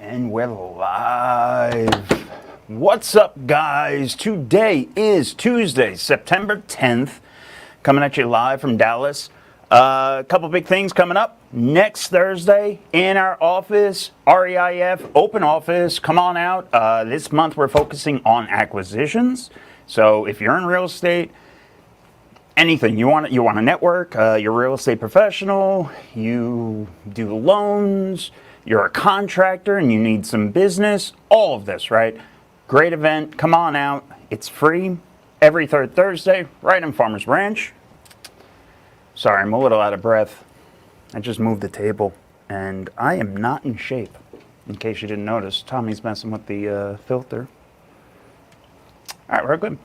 And we're live. What's up, guys? Today is Tuesday, September 10th. Coming at you live from Dallas. A couple big things coming up. Next Thursday in our office, REIF, open office. Come on out. This month we're focusing on acquisitions. So if you're in real estate, anything you want to network, you're a real estate professional, you do loans, you're a contractor and you need some business, all of this, right? Great event. Come on out. It's free every third Thursday right in Farmers Ranch. Sorry, I'm a little out of breath. I just moved the table and I am not in shape. In case you didn't notice, Tommy's messing with the filter. All right, we're good.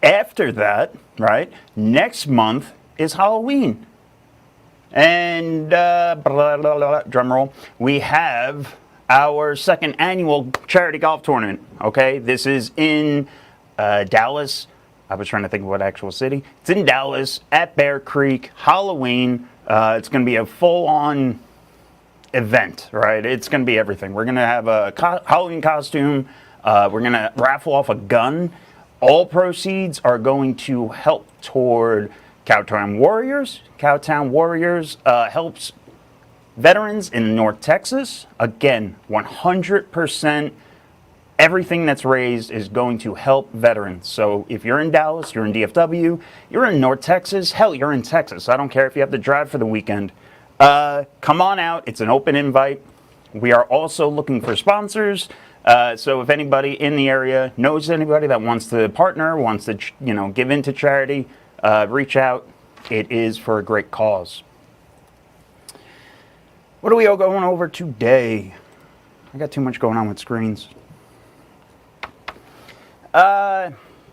After that, right, next month is Halloween. And, drum roll, we have our second annual charity golf tournament, okay? This is in Dallas. I was trying to think of what actual city. It's in Dallas at Bear Creek, Halloween. It's going to be a full-on event, right? It's going to be everything. We're going to have a Halloween costume. We're going to raffle off a gun. All proceeds are going to help toward Cowtown Warriors. Cowtown Warriors helps veterans in North Texas. Again, 100% everything that's raised is going to help veterans. So if you're in Dallas, you're in DFW, you're in North Texas, hell, you're in Texas. I don't care if you have to drive for the weekend. Come on out. It's an open invite. We are also looking for sponsors. So if anybody in the area knows anybody that wants to partner, wants to, give into charity, reach out. It is for a great cause. What are we all going over today? I got too much going on with screens.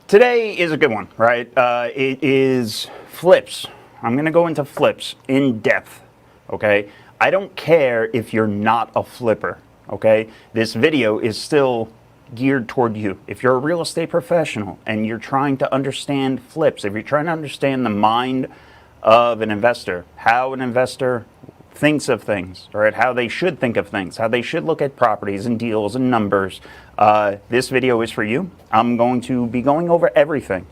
Today is a good one, right? It is flips. I'm going to go into flips in depth, okay? I don't care if you're not a flipper, okay? This video is still geared toward you. If you're a real estate professional and you're trying to understand flips, if you're trying to understand the mind of an investor, how an investor thinks of things, right? How they should think of things, how they should look at properties and deals and numbers, this video is for you. I'm going to be going over everything.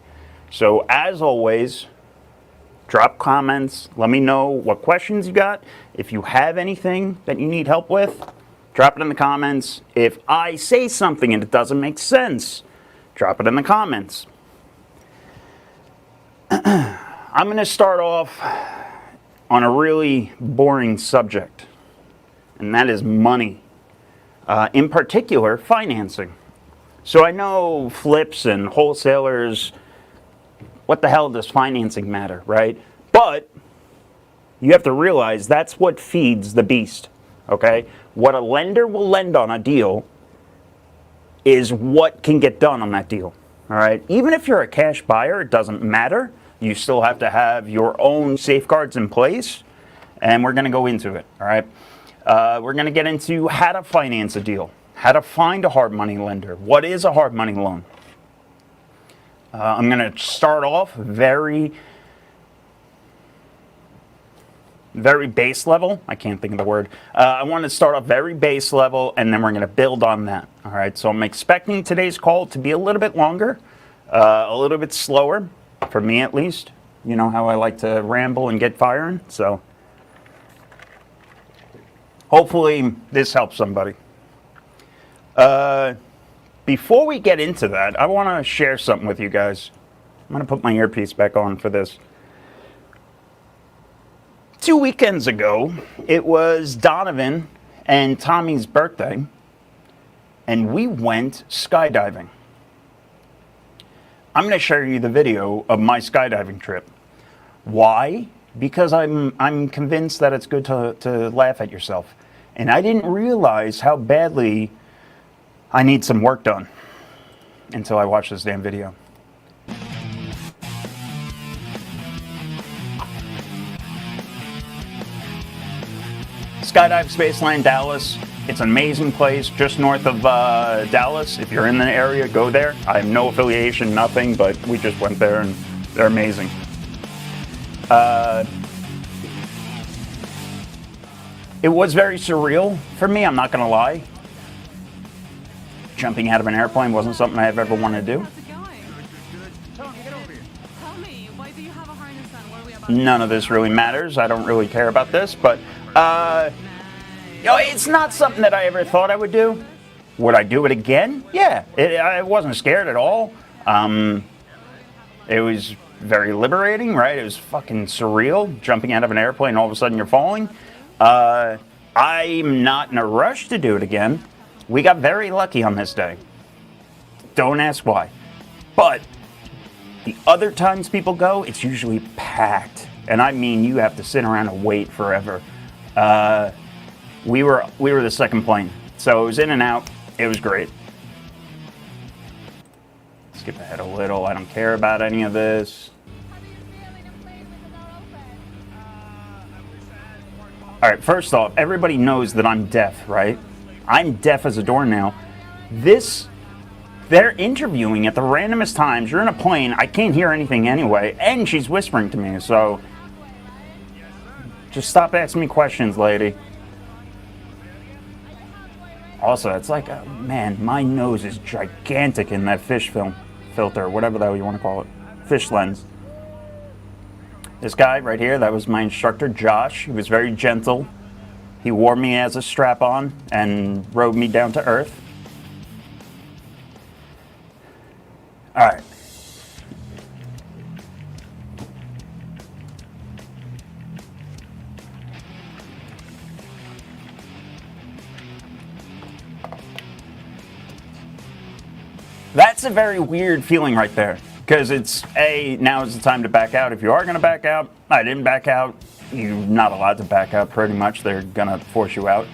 So as always, drop comments. Let me know what questions you got. If you have anything that you need help with, drop it in the comments. If I say something and it doesn't make sense, drop it in the comments. I'm going to start off on a really boring subject, and that is money. In particular, financing. So I know flips and wholesalers, what the hell does financing matter, right? But you have to realize that's what feeds the beast, okay? What a lender will lend on a deal is what can get done on that deal, all right? Even if you're a cash buyer, it doesn't matter. You still have to have your own safeguards in place, and we're going to go into it, all right? We're going to get into how to finance a deal, how to find a hard money lender. What is a hard money loan? I'm going to start off very base level. I can't think of the word. I want to start off very base level, and then we're going to build on that. All right, so I'm expecting today's call to be a little bit longer, a little bit slower, for me at least. You know how I like to ramble and get firing, so hopefully this helps somebody. Before we get into that, I want to share something with you guys. I'm going to put my earpiece back on for this. 2 weekends ago, it was Donovan and Tommy's birthday, and we went skydiving. I'm going to share you the video of my skydiving trip. Why? Because I'm convinced that it's good to laugh at yourself. And I didn't realize how badly I need some work done until I watched this damn video. Skydive Spaceland, Dallas. It's an amazing place just north of Dallas. If you're in the area, go there. I have no affiliation, nothing, but we just went there and they're amazing. It was very surreal for me, I'm not going to lie. Jumping out of an airplane wasn't something I've ever wanted to do. How's it going? Tom, get over here. Tell me, why do you have a harness on? What are we about? None of this really matters. I don't really care about this, but it's not something that I ever thought I would do. Would I do it again? Yeah, I wasn't scared at all. It was very liberating, right? It was fucking surreal, jumping out of an airplane, all of a sudden you're falling. I'm not in a rush to do it again. We got very lucky on this day. Don't ask why. But the other times people go, it's usually packed. And I mean, you have to sit around and wait forever. We were the second plane, so it was in and out. It was great. Skip ahead a little. I don't care about any of this. All right, first off, everybody knows that I'm deaf, right? I'm deaf as a doornail. They're interviewing at the randomest times. You're in a plane. I can't hear anything anyway, and she's whispering to me, so just stop asking me questions, lady. Also, it's like, man, my nose is gigantic in that fish filter, whatever the hell you want to call it, fish lens. This guy right here, that was my instructor, Josh. He was very gentle. He wore me as a strap-on and rode me down to earth. All right. That's a very weird feeling right there, because it's, now is the time to back out. If you are going to back out, I didn't back out. You're not allowed to back out, pretty much. They're going to force you out.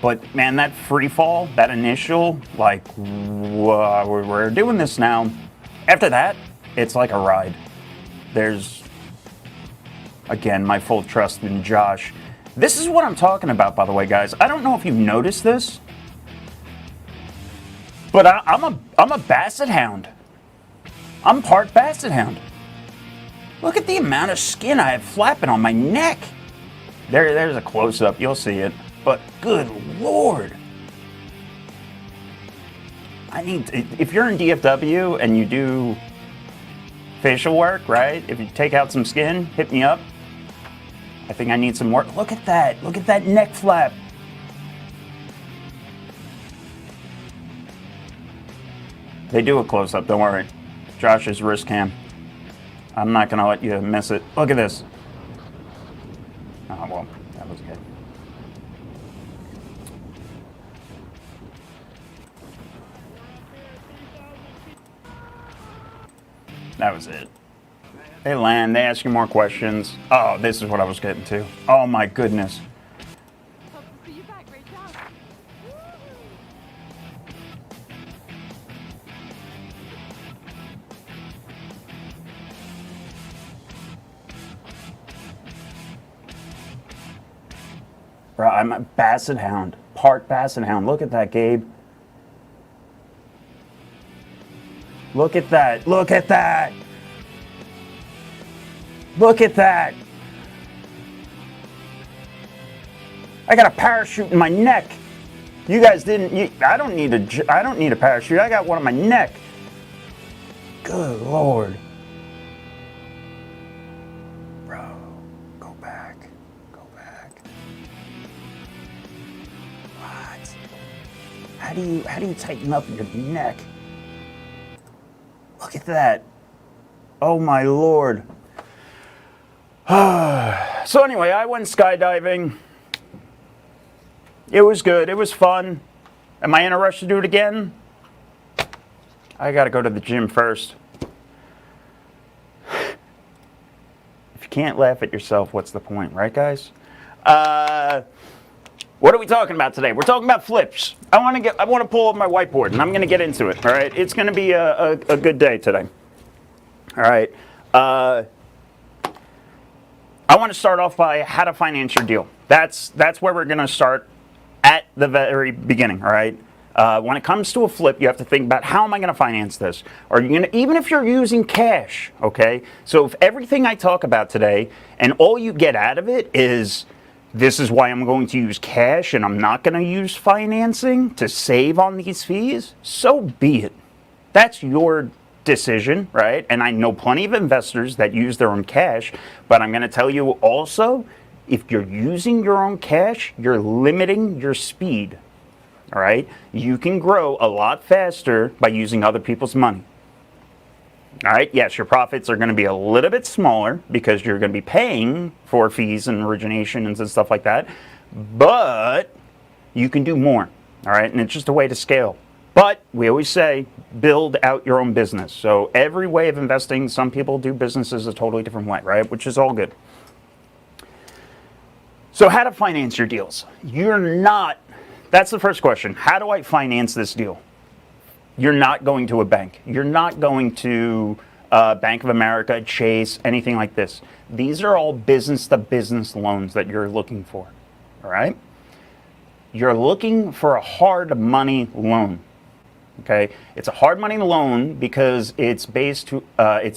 But, man, that free fall, that initial, like, we're doing this now. After that, it's like a ride. There's, again, my full trust in Josh. This is what I'm talking about, by the way, guys. I don't know if you've noticed this, but I'm a basset hound. I'm part basset hound. Look at the amount of skin I have flapping on my neck. There's a close-up. You'll see it. But good Lord. If you're in DFW and you do facial work, right? If you take out some skin, hit me up. I think I need some work. Look at that. Look at that neck flap. They do a close-up, don't worry. Josh's wrist cam. I'm not going to let you miss it. Look at this. Oh, well, that was good. That was it. They land, they ask you more questions. Oh, this is what I was getting to. Oh my goodness. Hope to see you back. Great job. Bro, I'm a basset hound. Part basset hound. Look at that, Gabe. Look at that. Look at that. Look at that. I got a parachute in my neck. You guys didn't. I don't need a parachute. I got one on my neck. Good Lord. Bro, go back. Go back. What? How do you tighten up your neck? Look at that. Oh my Lord. So anyway, I went skydiving. It was good. It was fun. Am I in a rush to do it again? I gotta go to the gym first. If you can't laugh at yourself, what's the point, right, guys? What are we talking about today? We're talking about flips. I want to pull up my whiteboard, and I'm going to get into it. All right, it's going to be a good day today. All right. I want to start off by how to finance your deal. That's where we're going to start at the very beginning. All right. When it comes to a flip, you have to think about, how am I going to finance this? Or you're going to, even if you're using cash, okay? So if everything I talk about today and all you get out of it is this is why I'm going to use cash and I'm not going to use financing to save on these fees, so be it. That's your decision, right? And I know plenty of investors that use their own cash, but I'm going to tell you also, if you're using your own cash, you're limiting your speed, all right? You can grow a lot faster by using other people's money. All right, yes, your profits are going to be a little bit smaller because you're going to be paying for fees and origination and stuff like that, but you can do more, all right? And it's just a way to scale. But we always say, build out your own business. So every way of investing, some people do businesses a totally different way, right? Which is all good. So how to finance your deals? That's the first question. How do I finance this deal? You're not going to a bank. You're not going to Bank of America, Chase, anything like this. These are all business-to-business loans that you're looking for, all right? You're looking for a hard money loan, okay? It's a hard money loan because it's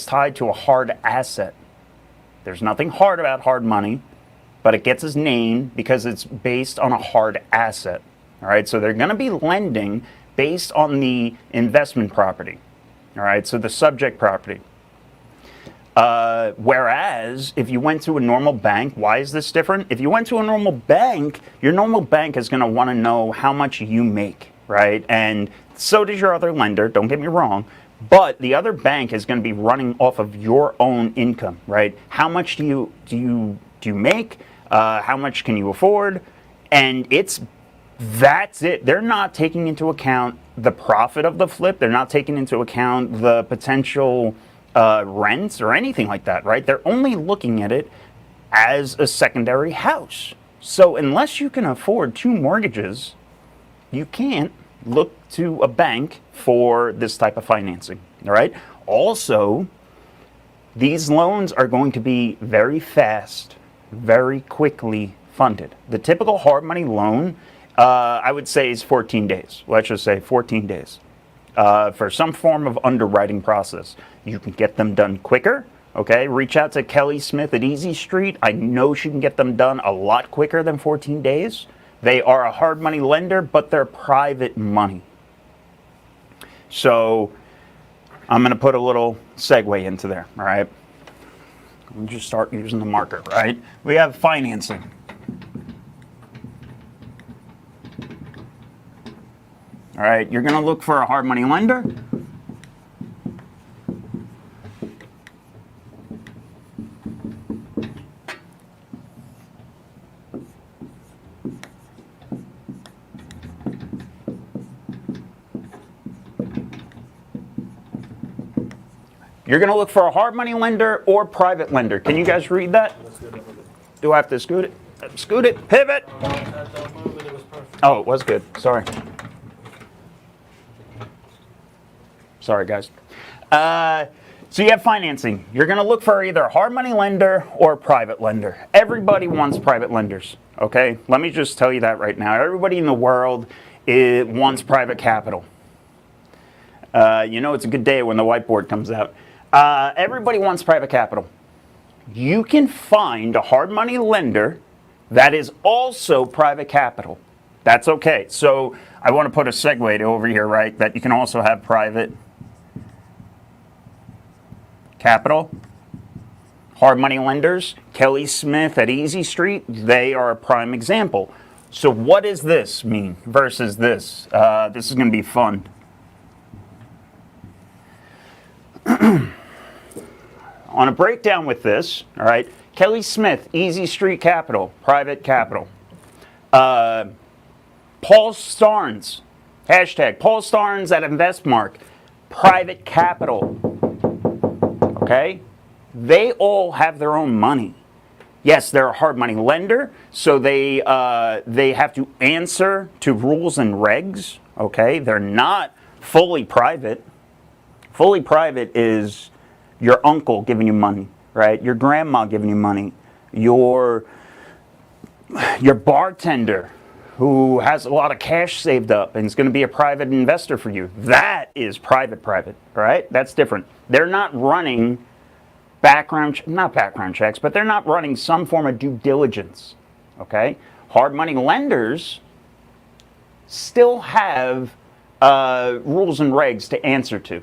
tied to a hard asset. There's nothing hard about hard money, but it gets its name because it's based on a hard asset, all right? So they're going to be lending based on the investment property, all right, so the subject property. Whereas if you went to a normal bank, why is this different? If you went to a normal bank, your normal bank is going to want to know how much you make, right? And so does your other lender, don't get me wrong, but the other bank is going to be running off of your own income, right? How much do you make? How much can you afford? And that's it. They're not taking into account the profit of the flip. They're not taking into account the potential rents or anything like that, right? They're only looking at it as a secondary house. So unless you can afford 2 mortgages, you can't look to a bank for this type of financing, all right? Also, these loans are going to be very fast, very quickly funded. The typical hard money loan, I would say, is 14 days. Let's just say 14 days for some form of underwriting process. You can get them done quicker, okay? Reach out to Kelly Smith at Easy Street. I know she can get them done a lot quicker than 14 days. They are a hard money lender, but they're private money. So I'm going to put a little segue into there, all right? Let me just start using the marker, right? We have financing. All right, you're going to look for a hard money lender. You're going to look for a hard money lender or private lender. Can you guys read that? Do I have to scoot it? Scoot it, pivot. Oh, it was good. Sorry. Sorry, guys. So you have financing. You're going to look for either a hard money lender or a private lender. Everybody wants private lenders, okay? Let me just tell you that right now. Everybody in the world wants private capital. You know it's a good day when the whiteboard comes out. Everybody wants private capital. You can find a hard money lender that is also private capital. That's okay. So I want to put a segue over here, right, that you can also have private capital. Hard money lenders, Kelly Smith at Easy Street, they are a prime example. So what does this mean versus this? This is going to be fun. On a breakdown with this, all right, Kelly Smith, Easy Street Capital, private capital. Paul Starnes, hashtag Paul Starnes at InvestMark, private capital. Okay? They all have their own money. Yes, they're a hard money lender, so they have to answer to rules and regs. Okay? They're not fully private. Fully private is your uncle giving you money, right? Your grandma giving you money. Your bartender who has a lot of cash saved up and is going to be a private investor for you. That is private, right? That's different. They're not running not background checks, but they're not running some form of due diligence, okay? Hard money lenders still have rules and regs to answer to,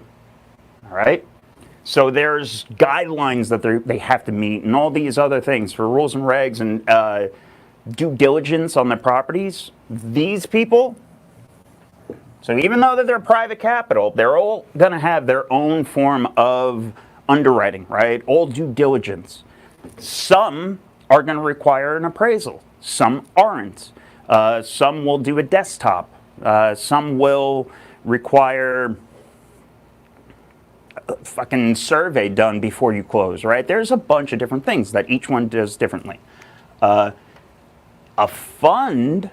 all right? So there's guidelines that they have to meet and all these other things for rules and regs and due diligence on their properties. These people, so even though that they're private capital, they're all going to have their own form of underwriting, right? All due diligence. Some are going to require an appraisal. Some aren't. Some will do a desktop. Some will require a fucking survey done before you close, right? There's a bunch of different things that each one does differently. A fund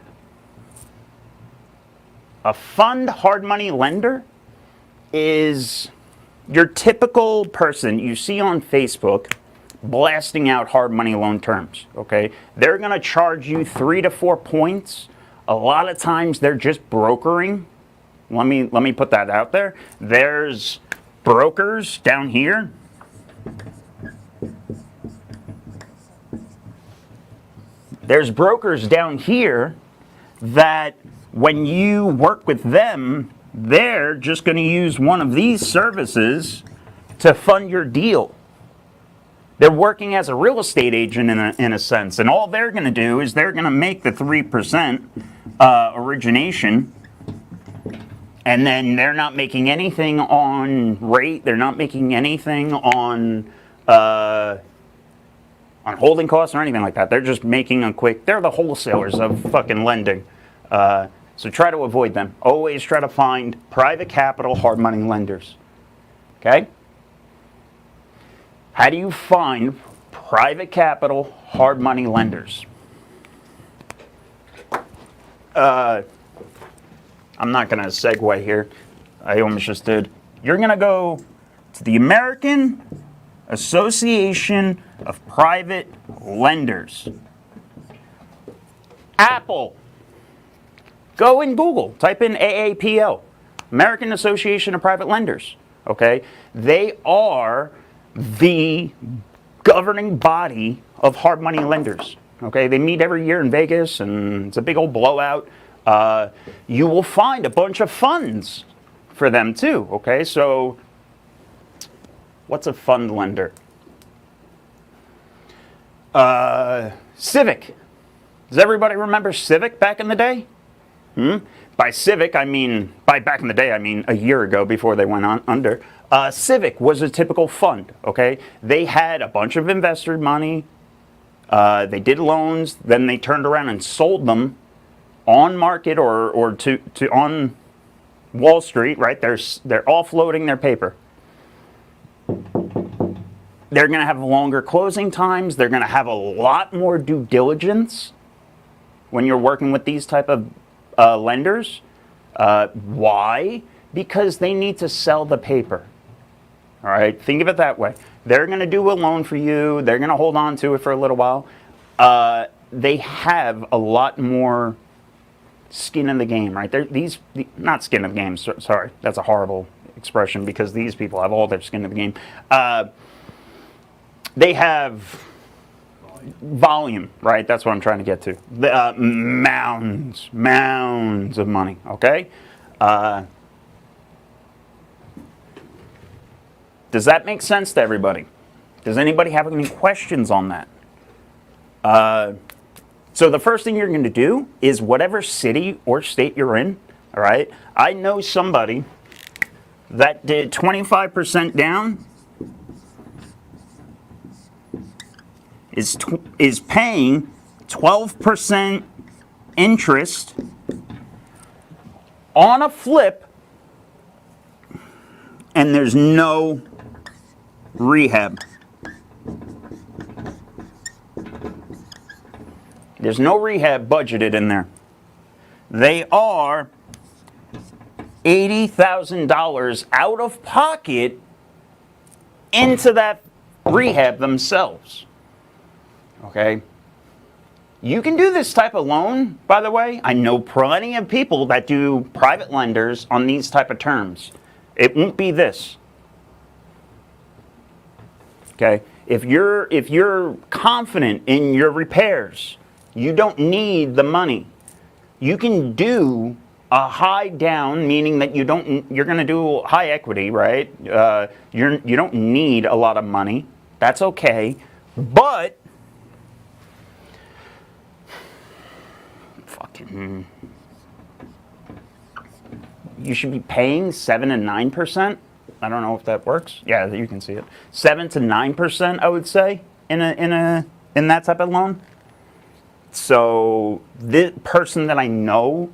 hard money lender is your typical person you see on Facebook blasting out hard money loan terms, okay? They're going to charge you 3 to 4 points. A lot of times they're just brokering. Let me put that out there. There's brokers down here. There's brokers down here that when you work with them, they're just going to use one of these services to fund your deal. They're working as a real estate agent in a sense, and all they're going to do is they're going to make the 3% origination, and then they're not making anything on rate. They're not making anything on holding costs or anything like that. They're just making a quick. They're the wholesalers of fucking lending. So try to avoid them. Always try to find private capital hard money lenders. Okay? How do you find private capital hard money lenders? I'm not going to segue here. I almost just did. You're going to go to the American Association of Private Lenders. Apple. Go in Google. Type in AAPL. American Association of Private Lenders. Okay? They are the governing body of hard money lenders. Okay? They meet every year in Vegas, and it's a big old blowout. You will find a bunch of funds for them too. Okay? So what's a fund lender? Civic. Does everybody remember Civic back in the day? By Civic, I mean, by back in the day, I mean a year ago before they went on under. Civic was a typical fund, okay? They had a bunch of investor money. They did loans. Then they turned around and sold them on market or to on Wall Street, right? They're offloading their paper. They're going to have longer closing times. They're going to have a lot more due diligence when you're working with these type of lenders. Why? Because they need to sell the paper. All right, think of it that way. They're going to do a loan for you. They're going to hold on to it for a little while. They have a lot more skin in the game, right? Not skin in the game. Sorry, that's a horrible expression because these people have all their skin in the game. They have volume, right? That's what I'm trying to get to. Mounds of money, okay? Does that make sense to everybody? Does anybody have any questions on that? So the first thing you're going to do is whatever city or state you're in, all right? I know somebody that did 25% down is paying 12% interest on a flip, and there's no rehab. There's no rehab budgeted in there. They are $80,000 out of pocket into that rehab themselves. Okay? You can do this type of loan, by the way. I know plenty of people that do private lenders on these type of terms. It won't be this. Okay? If you're confident in your repairs, You don't need the money. You can do a high down, meaning that you're going to do high equity, right? You don't need a lot of money. That's okay. But fucking, you should be paying 7 and 9%. I don't know if that works. Yeah, you can see it. 7 to 9%, I would say, in that type of loan. So this person that I know,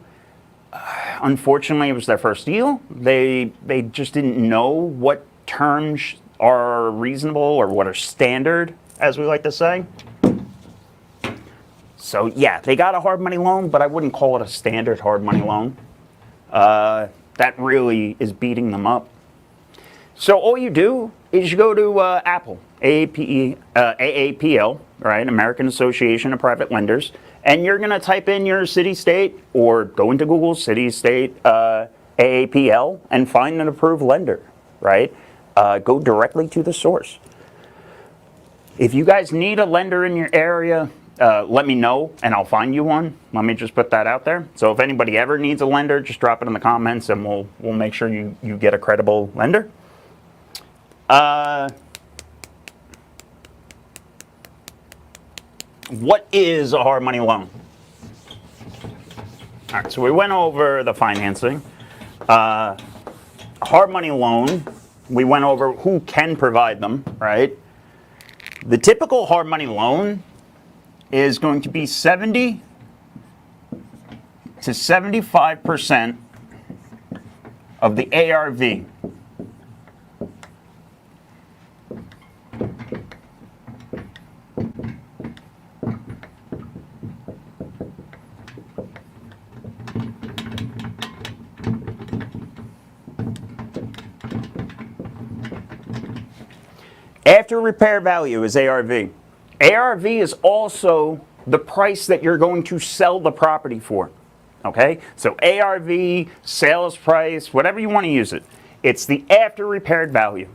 unfortunately, it was their first deal. They just didn't know what terms are reasonable or what are standard, as we like to say. So yeah, they got a hard money loan, but I wouldn't call it a standard hard money loan. That really is beating them up. So all you do is you go to Apple, AAPL, right, American Association of Private Lenders, and you're going to type in your city, state, or go into Google city, state, AAPL, and find an approved lender, right? Go directly to the source. If you guys need a lender in your area, let me know, and I'll find you one. Let me just put that out there. So if anybody ever needs a lender, just drop it in the comments, and we'll make sure you get a credible lender. What is a hard money loan? All right, so we went over the financing. Hard money loan, we went over who can provide them, right? The typical hard money loan is going to be 70 to 75% of the ARV. After repair value is ARV. ARV is also the price that you're going to sell the property for. Okay? So ARV, sales price, whatever you want to use it. It's the after repaired value.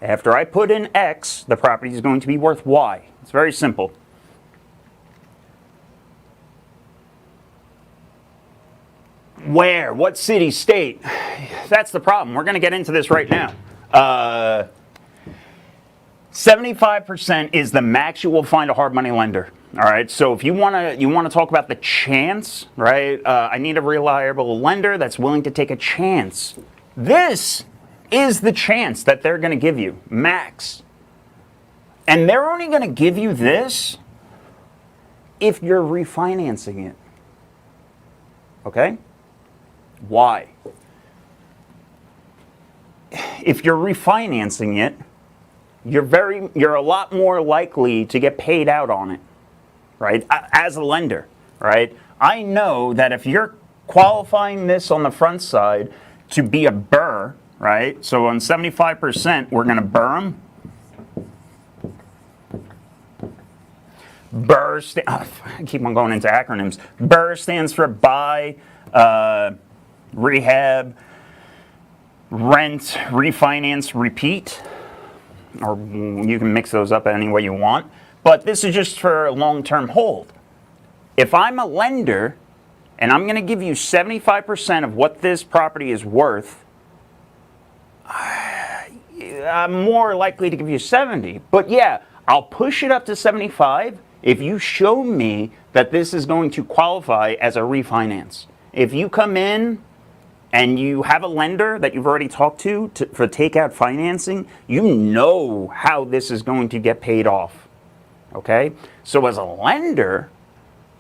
After I put in X, the property is going to be worth Y. It's very simple. Where? What city, state? That's the problem. We're going to get into this right now. 75% is the max you will find a hard money lender. All right. So if you want to talk about the chance, right? I need a reliable lender that's willing to take a chance. This is the chance that they're going to give you, max. And they're only going to give you this if you're refinancing it. Okay? Why? If you're refinancing it, you're a lot more likely to get paid out on it, right? As a lender, right? I know that if you're qualifying this on the front side to be a burr, right? So on 75%, we're going to burr them. BRRRR, I keep on going into acronyms. BRRRR stands for buy, rehab, rent, refinance, repeat. Or you can mix those up any way you want. But this is just for a long-term hold. If I'm a lender and I'm going to give you 75% of what this property is worth, I'm more likely to give you 70. But yeah, I'll push it up to 75 if you show me that this is going to qualify as a refinance. If you come in and you have a lender that you've already talked to for takeout financing, you know how this is going to get paid off. Okay? So as a lender,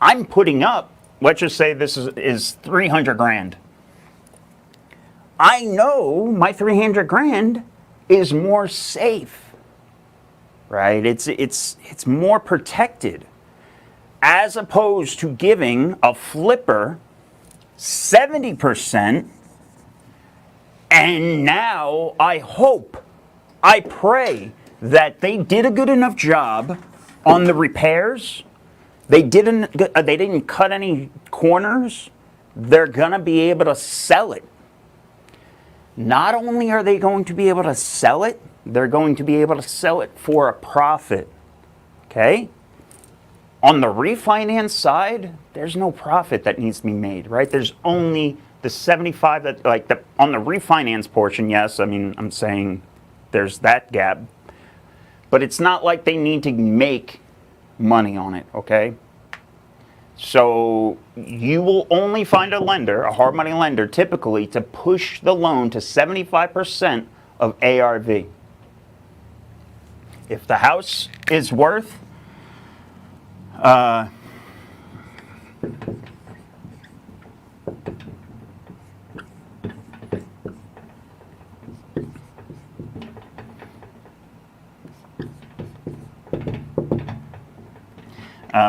I'm putting up, let's just say this is 300 grand. I know my 300 grand is more safe, right? It's more protected, as opposed to giving a flipper 70%. And now I hope, I pray that they did a good enough job on the repairs. They didn't cut any corners. They're going to be able to sell it. Not only are they going to be able to sell it, they're going to be able to sell it for a profit. Okay? On the refinance side, there's no profit that needs to be made, right? There's only the 75 that, like, on the refinance portion, yes, I mean, I'm saying there's that gap. But it's not like they need to make money on it, okay? So you will only find a lender, a hard money lender, typically to push the loan to 75% of ARV. If the house is worth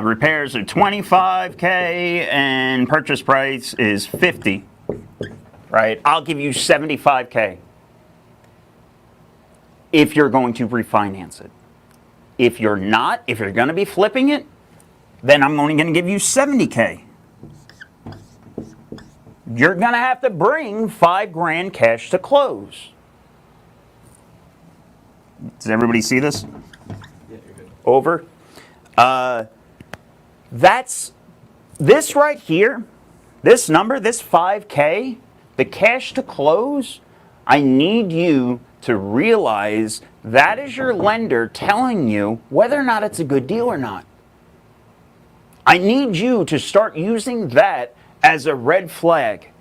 repairs are $25K and purchase price is $50, right? I'll give you $75K if you're going to refinance it. If you're not, if you're going to be flipping it, then I'm only going to give you $70K. You're going to have to bring $5,000 cash to close. Does everybody see this? Yeah, you're good. Over. That's this right here, this number, this 5K, the cash to close. I need you to realize that is your lender telling you whether or not it's a good deal or not. I need you to start using that as a red flag.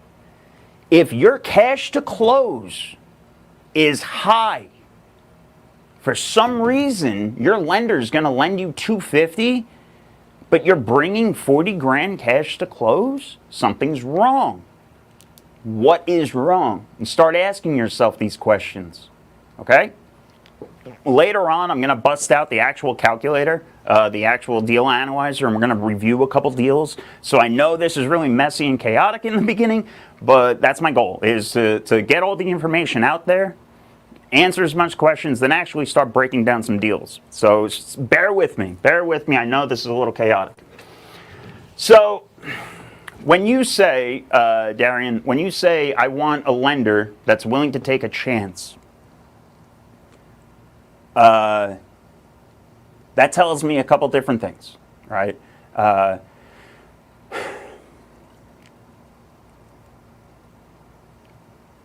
If your cash to close is high, for some reason your lender is going to lend you $250, but you're bringing $40,000 cash to close, something's wrong. What is wrong? And start asking yourself these questions, okay? Later on, I'm going to bust out the actual calculator, the actual deal analyzer, and we're going to review a couple deals. So I know this is really messy and chaotic in the beginning, but that's my goal, is to get all the information out there, answer as much questions, then actually start breaking down some deals. So bear with me. Bear with me. I know this is a little chaotic. So when you say, Darian, when you say, I want a lender that's willing to take a chance, that tells me a couple different things, right?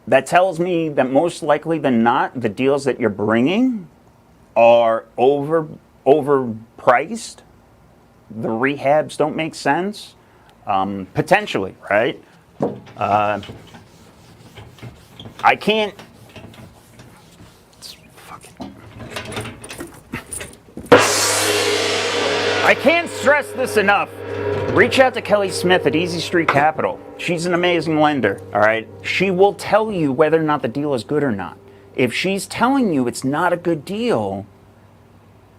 That tells me that most likely than not, the deals that you're bringing are overpriced. The rehabs don't make sense, potentially, right? I can't. I can't stress this enough. Reach out to Kelly Smith at Easy Street Capital. She's an amazing lender, all right? She will tell you whether or not the deal is good or not. If she's telling you it's not a good deal,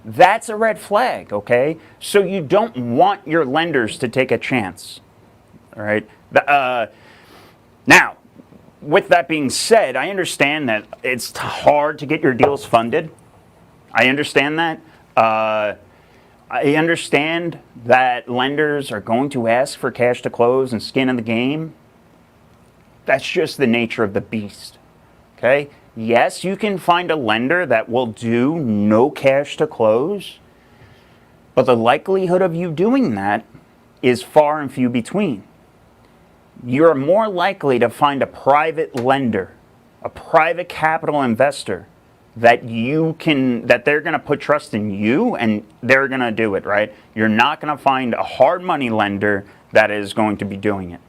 that's a red flag, okay? So you don't want your lenders to take a chance, all right? Now, with that being said, I understand that it's hard to get your deals funded. I understand that. I understand that lenders are going to ask for cash to close and skin in the game. That's just the nature of the beast, okay? Yes, you can find a lender that will do no cash to close, but the likelihood of you doing that is far and few between. You're more likely to find a private lender, a private capital investor, that they're going to put trust in you and they're going to do it, right? You're not going to find a hard money lender that is going to be doing it.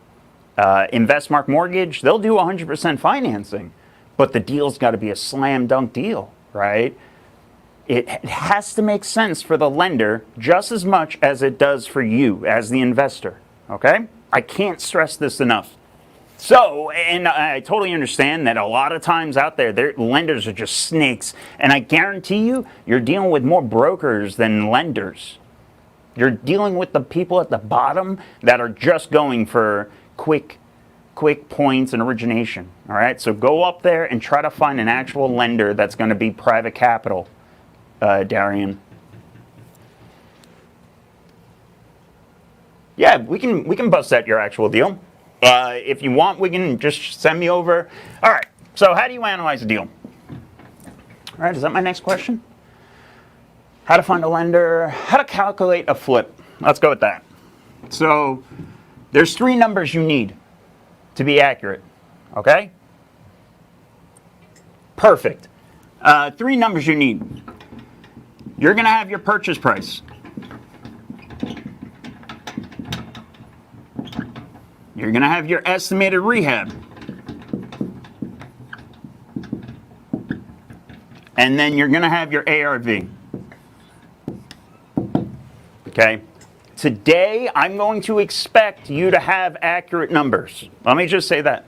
Investmark Mortgage, they'll do 100% financing, but the deal's got to be a slam dunk deal, right? It has to make sense for the lender just as much as it does for you as the investor, okay? I can't stress this enough. So, and I totally understand that a lot of times out there, their lenders are just snakes. And I guarantee you, you're dealing with more brokers than lenders. You're dealing with the people at the bottom that are just going for quick points and origination. All right, so go up there and try to find an actual lender that's going to be private capital, Darian. Yeah, we can bust out your actual deal. If you want, we can just send me over. All right, so how do you analyze a deal? All right, is that my next question? How to find a lender, how to calculate a flip. Let's go with that. So there's 3 numbers you need to be accurate. Okay? Perfect. 3 numbers you need. You're going to have your purchase price. You're going to have your estimated rehab. And then you're going to have your ARV. Okay? Today, I'm going to expect you to have accurate numbers. Let me just say that.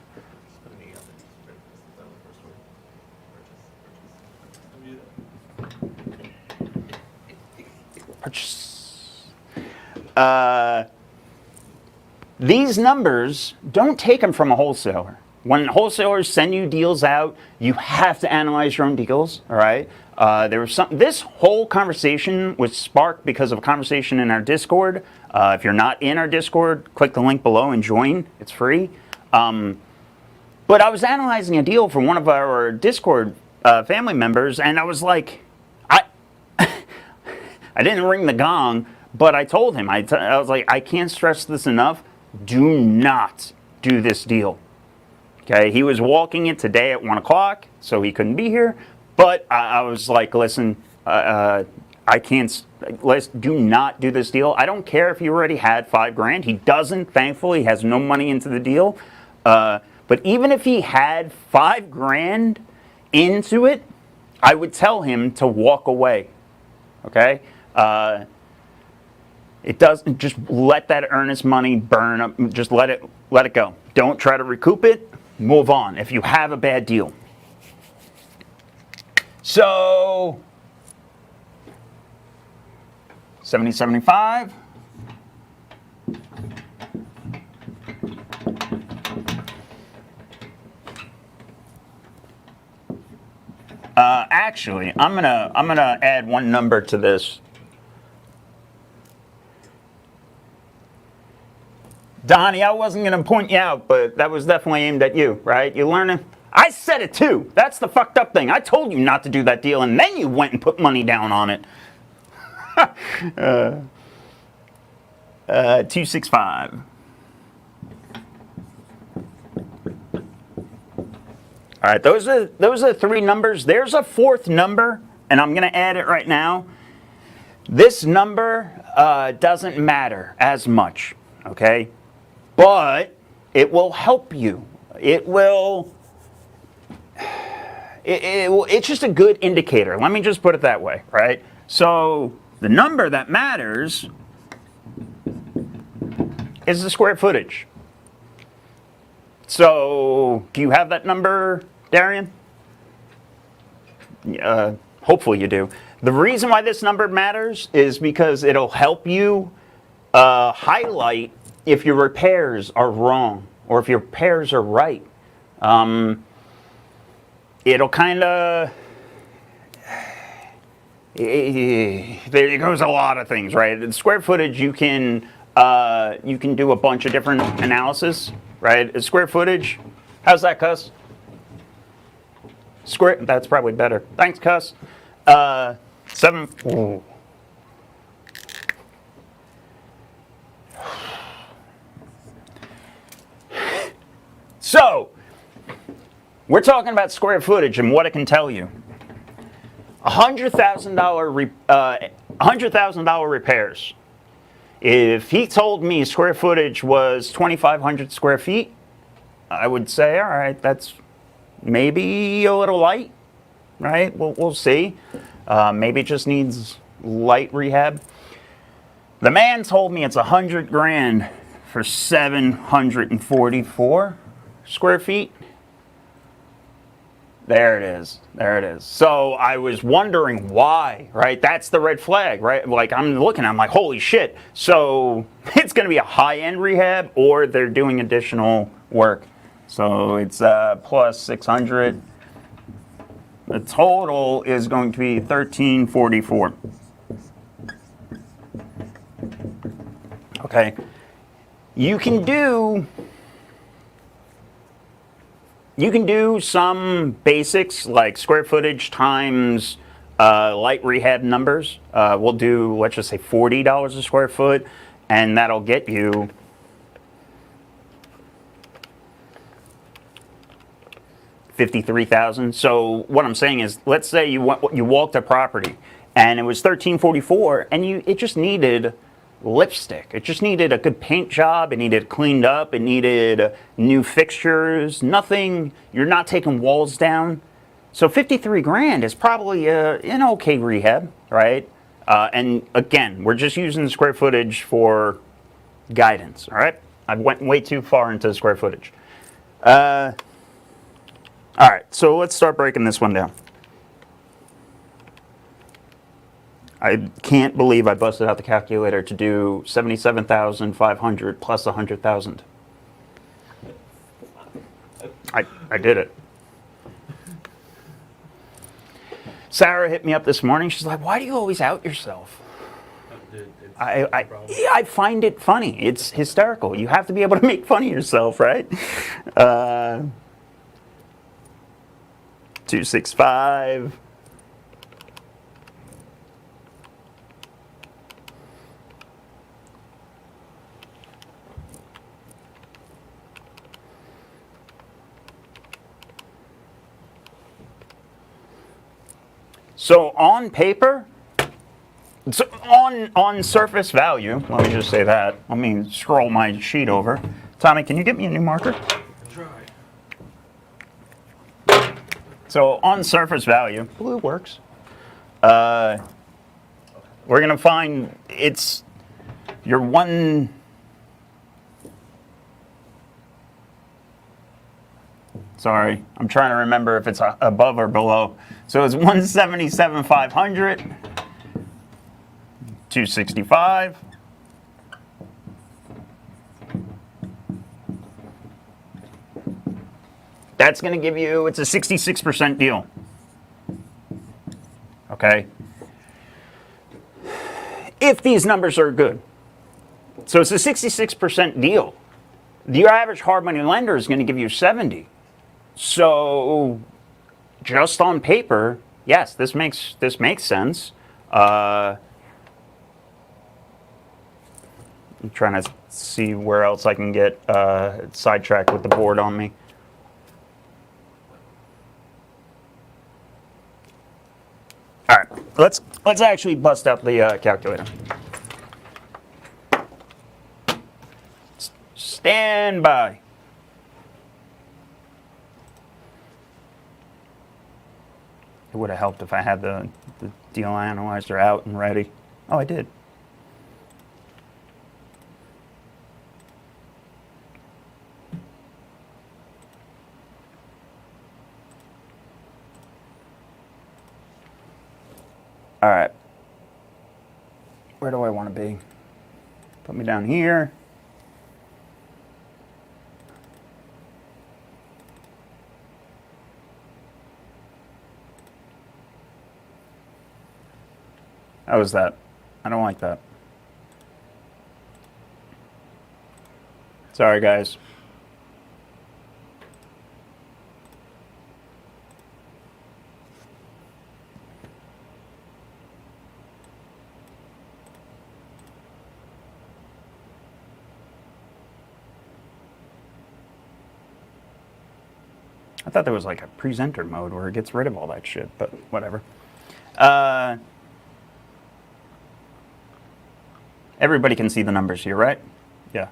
These numbers, don't take them from a wholesaler. When wholesalers send you deals out, you have to analyze your own deals, all right? This whole conversation was sparked because of a conversation in our Discord. If you're not in our Discord, click the link below and join. It's free. But I was analyzing a deal for one of our Discord family members, and I was like, I didn't ring the gong, but I told him, I was like, I can't stress this enough. Do not do this deal. Okay, he was walking it today at 1 o'clock, so he couldn't be here. But I was like, listen, I can't, do not do this deal. I don't care if he already had $5,000. He doesn't, thankfully, he has no money into the deal. But even if he had $5,000 into it, I would tell him to walk away. Okay? It doesn't, just let that earnest money burn up. Just let it go. Don't try to recoup it. Move on if you have a bad deal. So 70-75. Actually, I'm gonna add one number to this. Donnie, I wasn't going to point you out, but that was definitely aimed at you, right? You learning? I said it too. That's the fucked up thing. I told you not to do that deal, and then you went and put money down on it. 265. All right, those are 3 numbers. There's a 4th number, and I'm going to add it right now. This number doesn't matter as much, okay? But it will help you. It's just a good indicator. Let me just put it that way, right? So the number that matters is the square footage. So do you have that number, Darian? Hopefully you do. The reason why this number matters is because it'll help you highlight if your repairs are wrong or if your repairs are right. It'll kind of, there goes a lot of things, right? The square footage, you can do a bunch of different analysis, right? Square footage, how's that, Cuss? That's probably better. Thanks, Cuss. 7. Ooh. So, we're talking about square footage and what it can tell you. $100,000 repairs. If he told me square footage was 2,500 square feet, I would say, all right, that's maybe a little light, right? We'll see. Maybe it just needs light rehab. The man told me it's $100,000 for 744 square feet. There it is. There it is. So I was wondering why, right? That's the red flag, right? Like I'm looking, I'm like, holy shit. So it's going to be a high-end rehab or they're doing additional work. So it's plus 600. The total is going to be 1344. Okay. You can do some basics like square footage times light rehab numbers. We'll do, let's just say $40 a square foot. and that'll get you $53,000. So what I'm saying is, let's say you walked a property and it was $1344, and it just needed lipstick. It just needed a good paint job. It needed cleaned up. It needed new fixtures. Nothing. You're not taking walls down. So 53 grand is probably an okay rehab, right? And again, we're just using the square footage for guidance. All right. I went way too far into square footage. All right, so let's start breaking this one down. I can't believe I busted out the calculator to do 77,500 plus 100,000. I did it. Sarah hit me up this morning. She's like, "Why do you always out yourself?" I find it funny. It's hysterical. You have to be able to make fun of yourself, right? 265. So on paper, so on surface value, let me just say that. Let me scroll my sheet over. Tommy, can you get me a new marker? So on surface value, blue works. We're gonna find it's your one. Sorry, I'm trying to remember if it's above or below. So it's 177,500, 265. That's going to give you, it's a 66% deal. Okay? If these numbers are good. So it's a 66% deal. Your average hard money lender is going to give you 70. So just on paper, yes, this makes sense. I'm trying to see where else I can get sidetracked with the board on me. All right, let's actually bust out the calculator. Stand by. It would have helped if I had the deal analyzer out and ready. Oh, I did. All right. Where do I want to be? Put me down here. How was that? I don't like that. Sorry, guys. I thought there was like a presenter mode where it gets rid of all that shit, but whatever. Everybody can see the numbers here, right? Yeah.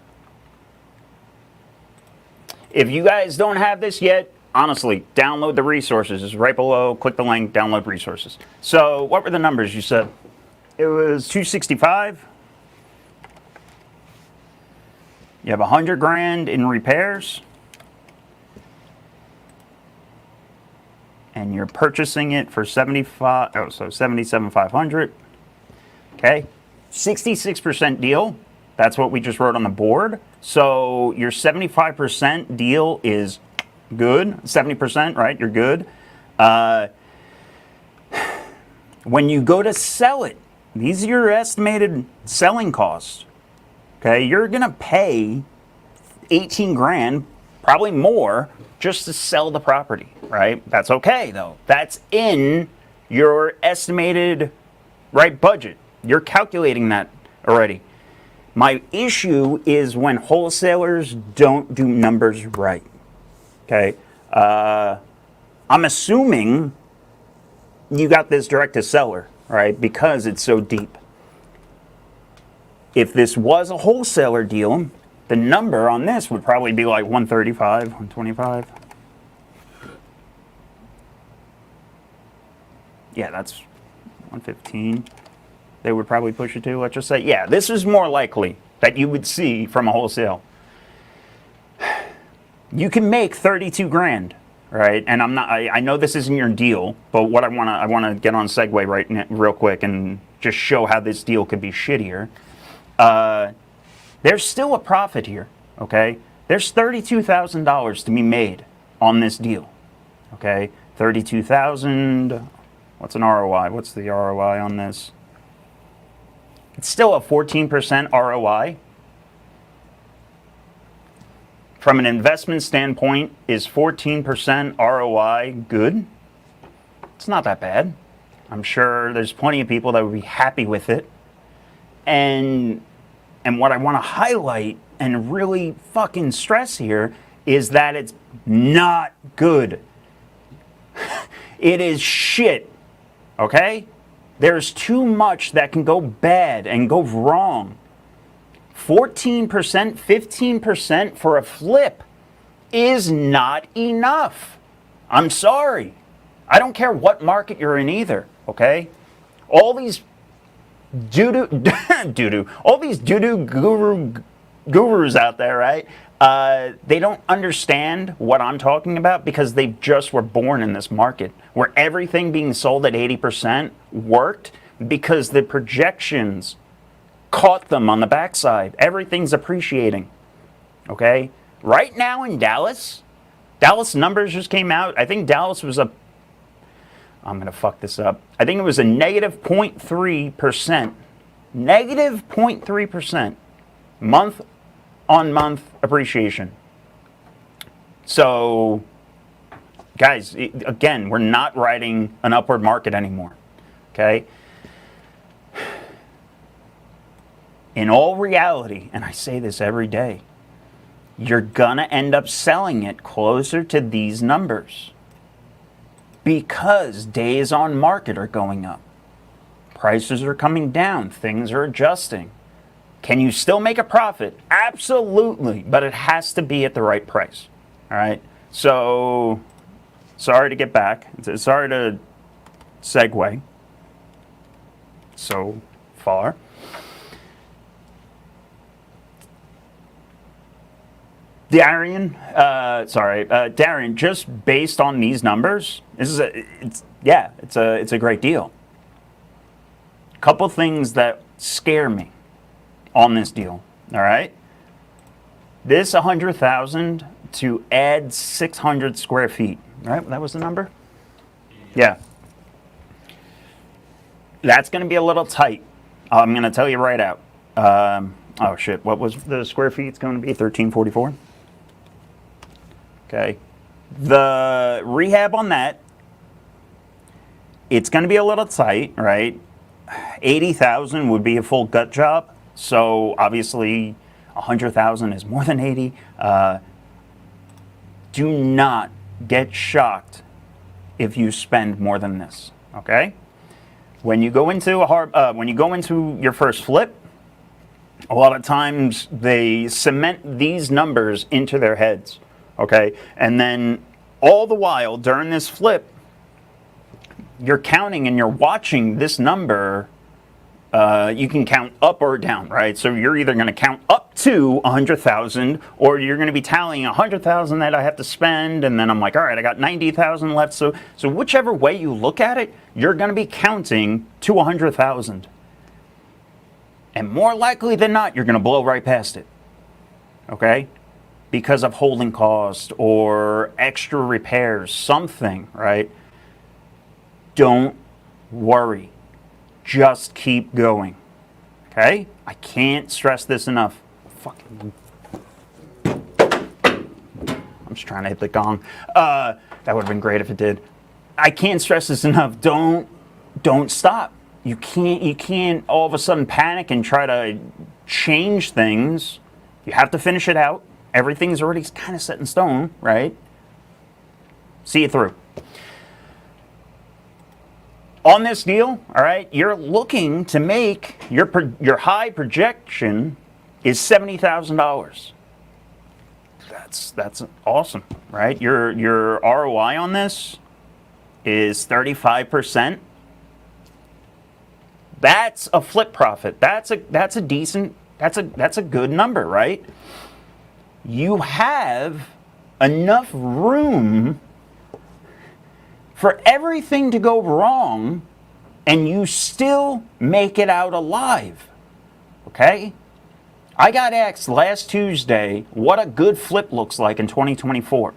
If you guys don't have this yet, honestly, download the resources. It's right below. Click the link, download resources. So what were the numbers you said? It was 265. You have 100 grand in repairs. And you're purchasing it for 77,500. Okay. 66% deal. That's what we just wrote on the board. So your 75% deal is good. 70%, right? You're good. When you go to sell it, these are your estimated selling costs. Okay, you're gonna pay 18 grand, probably more, just to sell the property, right? That's okay though. That's in your estimated, right, budget. You're calculating that already. My issue is when wholesalers don't do numbers right. Okay? I'm assuming you got this direct to seller, right? Because it's so deep. If this was a wholesaler deal, the number on this would probably be like 135, 125. Yeah, that's 115. They would probably push it to, let's just say. Yeah, this is more likely that you would see from a wholesale. You can make 32 grand, right? And I know this isn't your deal, but what I want to get on segue right now, real quick and just show how this deal could be shittier. There's still a profit here, okay? There's $32,000 to be made on this deal, okay? 32,000. What's an ROI? What's the ROI on this? It's still a 14% ROI. From an investment standpoint, is 14% ROI good? It's not that bad. I'm sure there's plenty of people that would be happy with it. And what I want to highlight and really fucking stress here is that it's not good. It is shit. Okay? There's too much that can go bad and go wrong. 14%, 15% for a flip is not enough. I'm sorry. I don't care what market you're in either, okay? All these all these gurus out there, right? They don't understand what I'm talking about because they just were born in this market where everything being sold at 80% worked because the projections caught them on the backside. Everything's appreciating. Okay? Right now in Dallas numbers just came out. I think Dallas was I'm going to fuck this up. I think it was a negative 0.3%. Negative 0.3% month-on-month appreciation. So, guys, again, we're not riding an upward market anymore. Okay? In all reality, and I say this every day, you're gonna end up selling it closer to these numbers because days on market are going up. Prices are coming down. Things are adjusting. Can you still make a profit? Absolutely, but it has to be at the right price. All right? So, sorry to get back. Sorry to segue so far. Darian, just based on these numbers, it's a great deal. Couple things that scare me on this deal. All right, this 100,000 to add 600 square feet. Right, that was the number. Yeah, that's going to be a little tight. I'm going to tell you right out. Oh shit, what was the square feet? It's going to be 1344. Okay, the rehab on that, it's going to be a little tight, right? 80,000 would be a full gut job. So obviously 100,000 is more than 80. Do not get shocked if you spend more than this. Okay? When you go into your first flip, a lot of times they cement these numbers into their heads. Okay? And then all the while during this flip, you're counting and you're watching this number. You can count up or down, right? So you're either going to count up to 100,000 or you're going to be tallying 100,000 that I have to spend. And then I'm like, all right, I got 90,000 left. So whichever way you look at it, you're going to be counting to 100,000. And more likely than not, you're going to blow right past it. Okay? Because of holding cost or extra repairs, something, right? Don't worry. Just keep going. Okay? I can't stress this enough. Fucking. I'm just trying to hit the gong. That would have been great if it did. I can't stress this enough. Don't stop. You can't all of a sudden panic and try to change things. You have to finish it out. Everything's already kind of set in stone, right? See it through. On this deal, all right, you're looking to make your high projection is $70,000. That's awesome, right? Your ROI on this is 35%. That's a flip profit. That's a decent, that's a good number, right? You have enough room for everything to go wrong and you still make it out alive. Okay? I got asked last Tuesday what a good flip looks like in 2024.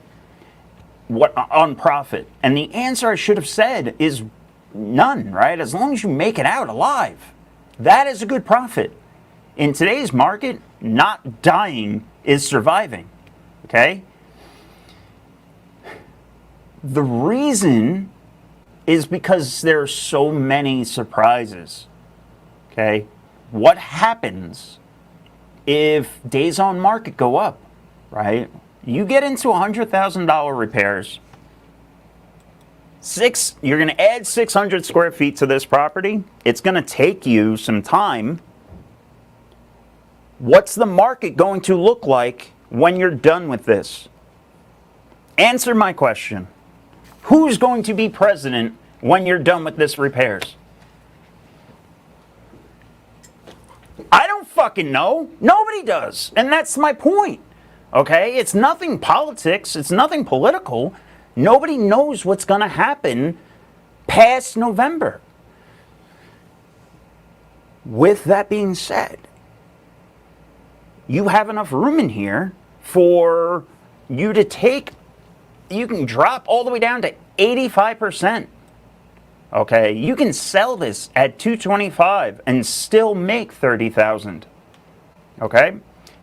What on profit? And the answer I should have said is none, right? As long as you make it out alive. That is a good profit. In today's market, not dying is surviving. Okay? The reason is because there are so many surprises. Okay? What happens if days on market go up, right? You get into $100,000 repairs. You're going to add 600 square feet to this property. It's going to take you some time. What's the market going to look like when you're done with this? Answer my question. Who's going to be president when you're done with this repairs? I don't fucking know. Nobody does. And that's my point. Okay? It's nothing politics. It's nothing political. Nobody knows what's going to happen past November. With that being said, you have enough room in here for you to take, you can drop all the way down to 85%. Okay, you can sell this at $225 and still make $30,000. Okay,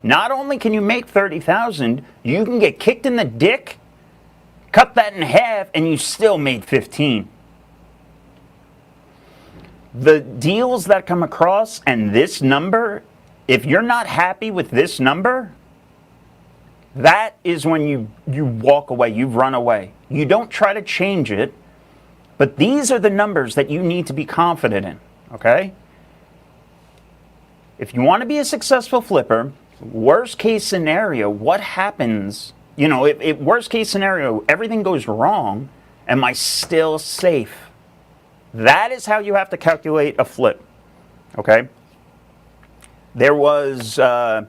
not only can you make $30,000, you can get kicked in the dick, cut that in half, and you still made $15,000. The deals that come across and this number, if you're not happy with this number, that is when you walk away, you run away. You don't try to change it. But these are the numbers that you need to be confident in, okay? If you want to be a successful flipper, worst case scenario, what happens? You know, if worst case scenario, everything goes wrong, am I still safe? That is how you have to calculate a flip, okay? There was, I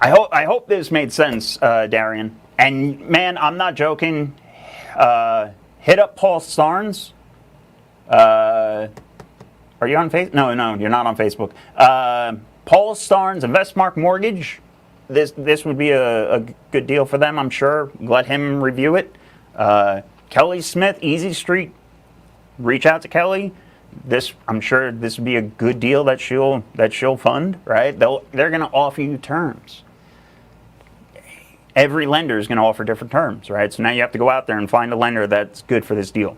hope this made sense, Darian. And man, I'm not joking. Hit up Paul Starnes. Are you on Facebook? No, you're not on Facebook. Paul Starnes, InvestMark Mortgage. This would be a good deal for them, I'm sure. Let him review it. Kelly Smith, Easy Street. Reach out to Kelly. I'm sure this would be a good deal that she'll fund, right? They're going to offer you terms. Every lender is going to offer different terms, right? So now you have to go out there and find a lender that's good for this deal.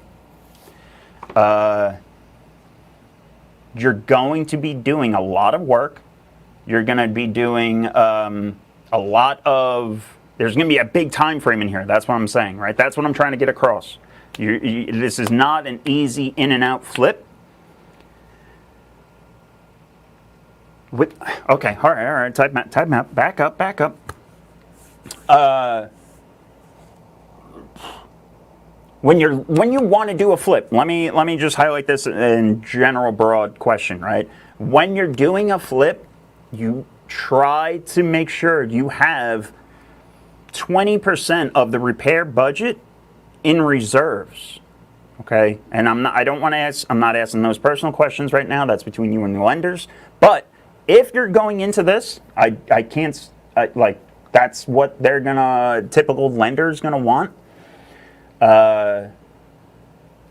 You're going to be doing a lot of work. You're going to be doing a lot of... There's going to be a big time frame in here. That's what I'm saying, right? That's what I'm trying to get across. This is not an easy in and out flip. Okay, all right. Time out. Back up. When you want to do a flip, let me just highlight this in general broad question, right? When you're doing a flip, you try to make sure you have 20% of the repair budget in reserves. Okay? And I'm not asking those personal questions right now. That's between you and the lenders. But if you're going into this, I can't that's what typical lender's gonna want. And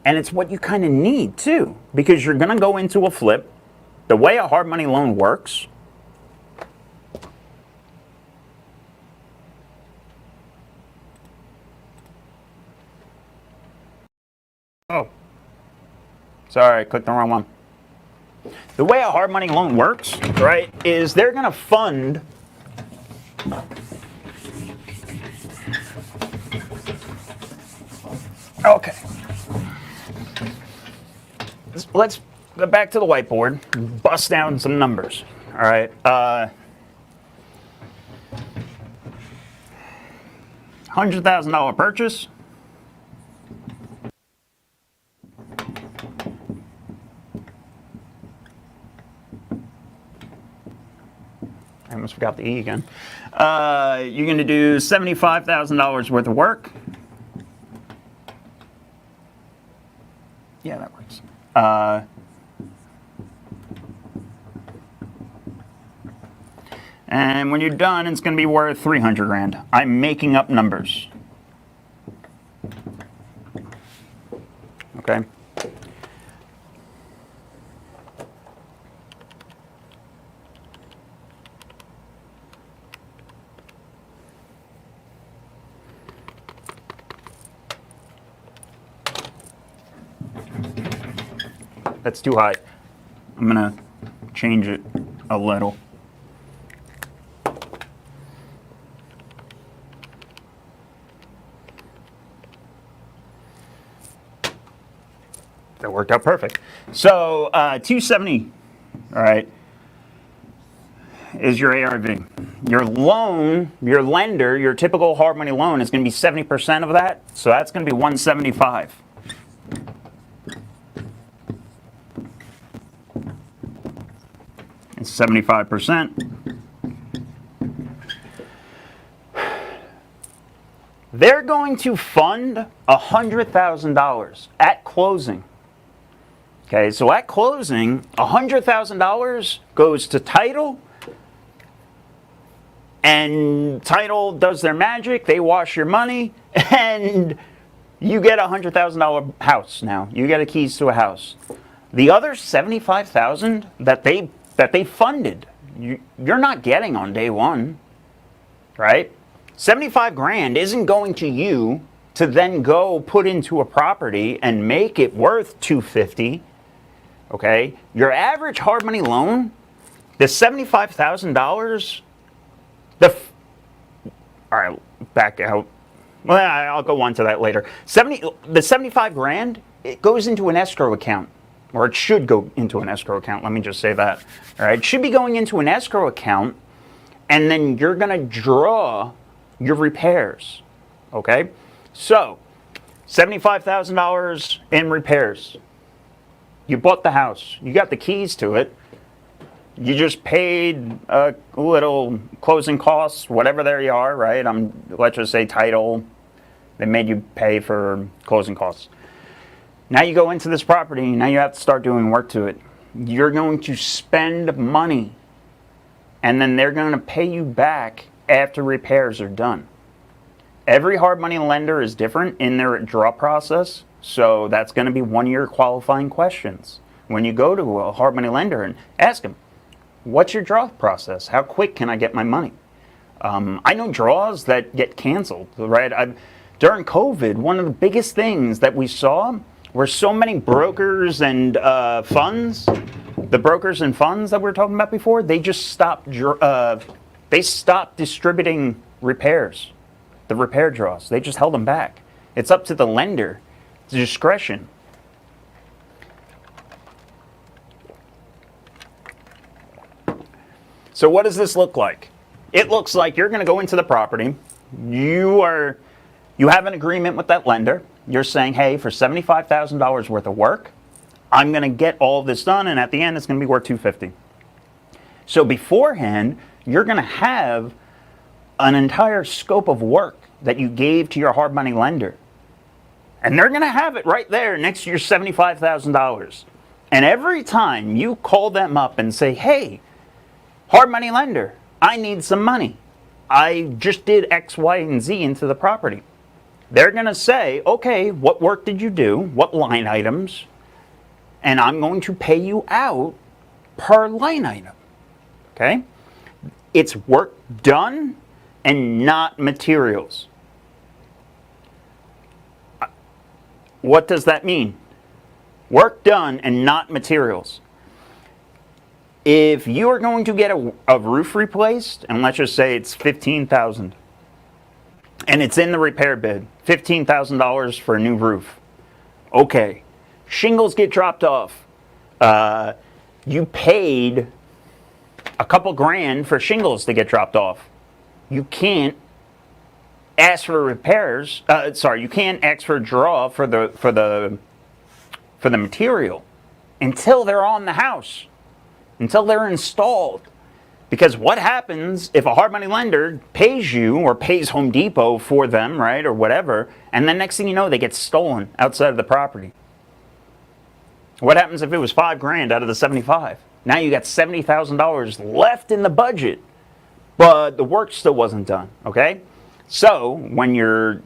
it's what you kind of need too, because you're gonna go into a flip. The way a hard money loan works, oh, sorry, I clicked the wrong one. the way a hard money loan works, right, is they're going to fund okay. Let's go back to the whiteboard, bust down some numbers. All right. $100,000 purchase. I almost forgot the E again. You're going to do $75,000 worth of work. Yeah, that works. And when you're done, it's going to be worth 300 grand. I'm making up numbers. Okay. That's too high. I'm gonna change it a little. That worked out perfect. So 270, all right, is your ARV. Your loan, your lender, your typical hard money loan is going to be 70% of that. So that's going to be 175. And 75%. They're going to fund $100,000 at closing. Okay, so at closing, $100,000 goes to title, and title does their magic. They wash your money, and you get a $100,000 house now. You get the keys to a house. The other $75,000 that they funded, you're not getting on day one, right? 75 grand isn't going to you to then go put into a property and make it worth 250. Okay, your average hard money loan, the $75,000, all right, back out. Well, I'll go on to that later. The 75 grand, it goes into an escrow account, or it should go into an escrow account. Let me just say that. All right, it should be going into an escrow account, and then you're gonna draw your repairs. Okay, so $75,000 in repairs. You bought the house. You got the keys to it. You just paid a little closing costs, whatever they are, right? Let's just say title. They made you pay for closing costs. Now you go into this property. Now you have to start doing work to it. You're going to spend money, and then they're going to pay you back after repairs are done. Every hard money lender is different in their draw process. So that's going to be one of your qualifying questions when you go to a hard money lender and ask them, what's your draw process? How quick can I get my money? I know draws that get canceled, right? During COVID, one of the biggest things that we saw were so many brokers and funds, the brokers and funds that we were talking about before, they just stopped distributing repairs, the repair draws. They just held them back. It's up to the lender. Discretion. So what does this look like? It looks like you're going to go into the property. You have an agreement with that lender. You're saying, hey, for $75,000 worth of work, I'm going to get all of this done, and at the end, it's going to be worth $250,000. So beforehand, you're going to have an entire scope of work that you gave to your hard money lender. And they're going to have it right there next to your $75,000. And every time you call them up and say, hey, hard money lender, I need some money. I just did X, Y, and Z into the property. They're going to say, okay, what work did you do? What line items? And I'm going to pay you out per line item. Okay? It's work done and not materials. What does that mean? Work done and not materials. If you are going to get a roof replaced, and let's just say it's $15,000, and it's in the repair bid, $15,000 for a new roof. Okay, shingles get dropped off. You paid a couple grand for shingles to get dropped off. You can't ask for repairs. You can't ask for a draw for the material until they're on the house, until they're installed. Because what happens if a hard money lender pays you or pays Home Depot for them, right, or whatever, and then next thing you know, they get stolen outside of the property? What happens if it was $5,000 out of the 75? Now you got $70,000 left in the budget, but the work still wasn't done. Okay, so when you're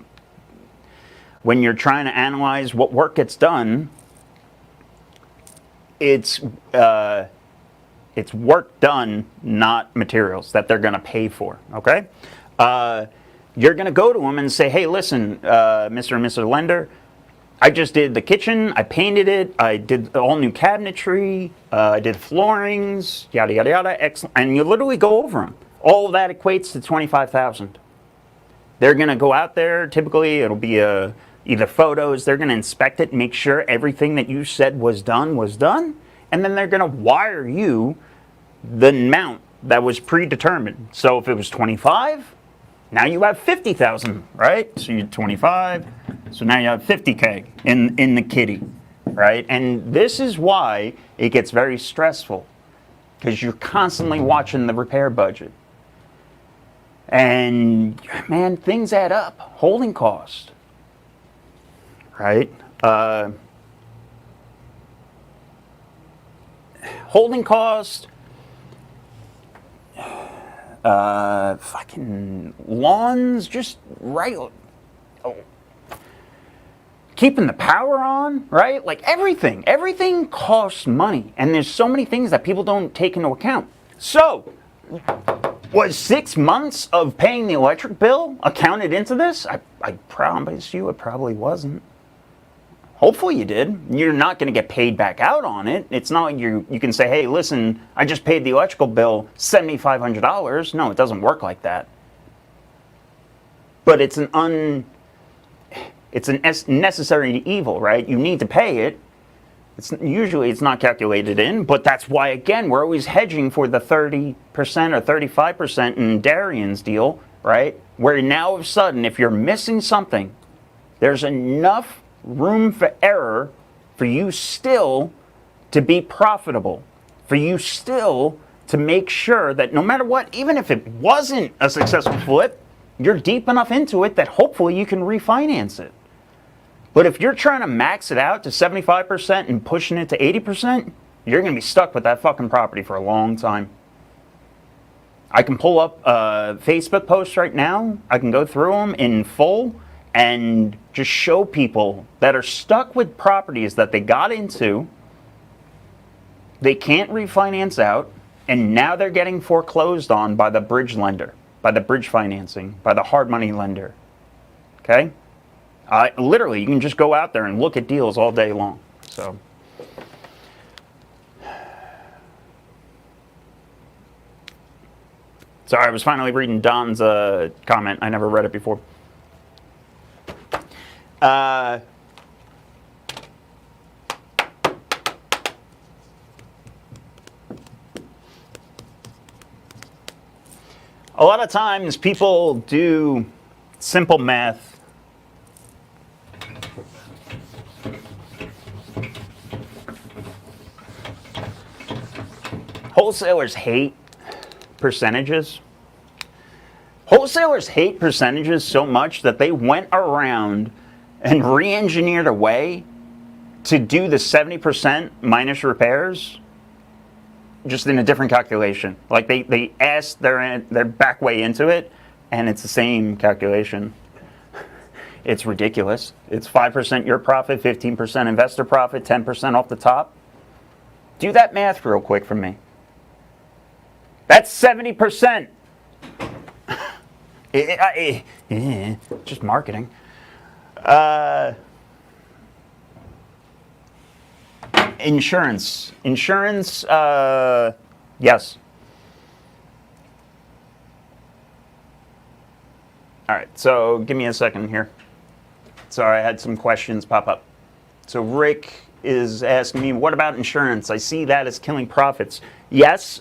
trying to analyze what work gets done, it's work done, not materials that they're going to pay for. Okay, you're going to go to them and say, "Hey, listen, Mr. and Mrs. Lender, I just did the kitchen, I painted it, I did all new cabinetry, I did floorings, yada, yada, yada, excellent." And you literally go over them. All of that equates to $25,000. They're going to go out there, typically it'll be either photos, they're going to inspect it, make sure everything that you said was done, and then they're going to wire you the amount that was predetermined. So if it was 25, now you have 50,000, right? So you're 25. So now you have 50K in the kitty, right? And this is why it gets very stressful, because you're constantly watching the repair budget. And man, things add up. Holding cost, right? Holding cost. Fucking lawns, just right. Keeping the power on, right? Like everything costs money, and there's so many things that people don't take into account. So, was 6 months of paying the electric bill accounted into this? I promise you it probably wasn't. Hopefully you did. You're not going to get paid back out on it. It's not like you can say, "Hey, listen, I just paid the electrical bill $7,500. No, it doesn't work like that. But it's a necessary evil, right? You need to pay it. Usually it's not calculated in, but that's why, again, we're always hedging for the 30% or 35% in Darian's deal, right? Where now all of a sudden, if you're missing something, there's enough room for error for you still to be profitable, for you still to make sure that no matter what, even if it wasn't a successful flip, you're deep enough into it that hopefully you can refinance it. But if you're trying to max it out to 75% and pushing it to 80%, you're going to be stuck with that fucking property for a long time. I can pull up Facebook posts right now. I can go through them in full and just show people that are stuck with properties that they got into, they can't refinance out, and now they're getting foreclosed on by the bridge lender, by the bridge financing, by the hard money lender. Okay? Literally, you can just go out there and look at deals all day long. So, sorry, I was finally reading Don's comment. I never read it before. A lot of times people do simple math. Wholesalers hate percentages. Wholesalers hate percentages so much that they went around and re-engineered a way to do the 70% minus repairs just in a different calculation. Like they asked their back way into it, and it's the same calculation. It's ridiculous. It's 5% your profit, 15% investor profit, 10% off the top. Do that math real quick for me. That's 70%. Just marketing. Insurance. Yes. All right, so give me a second here. Sorry, I had some questions pop up. So Rick is asking me, what about insurance? I see that as killing profits. Yes,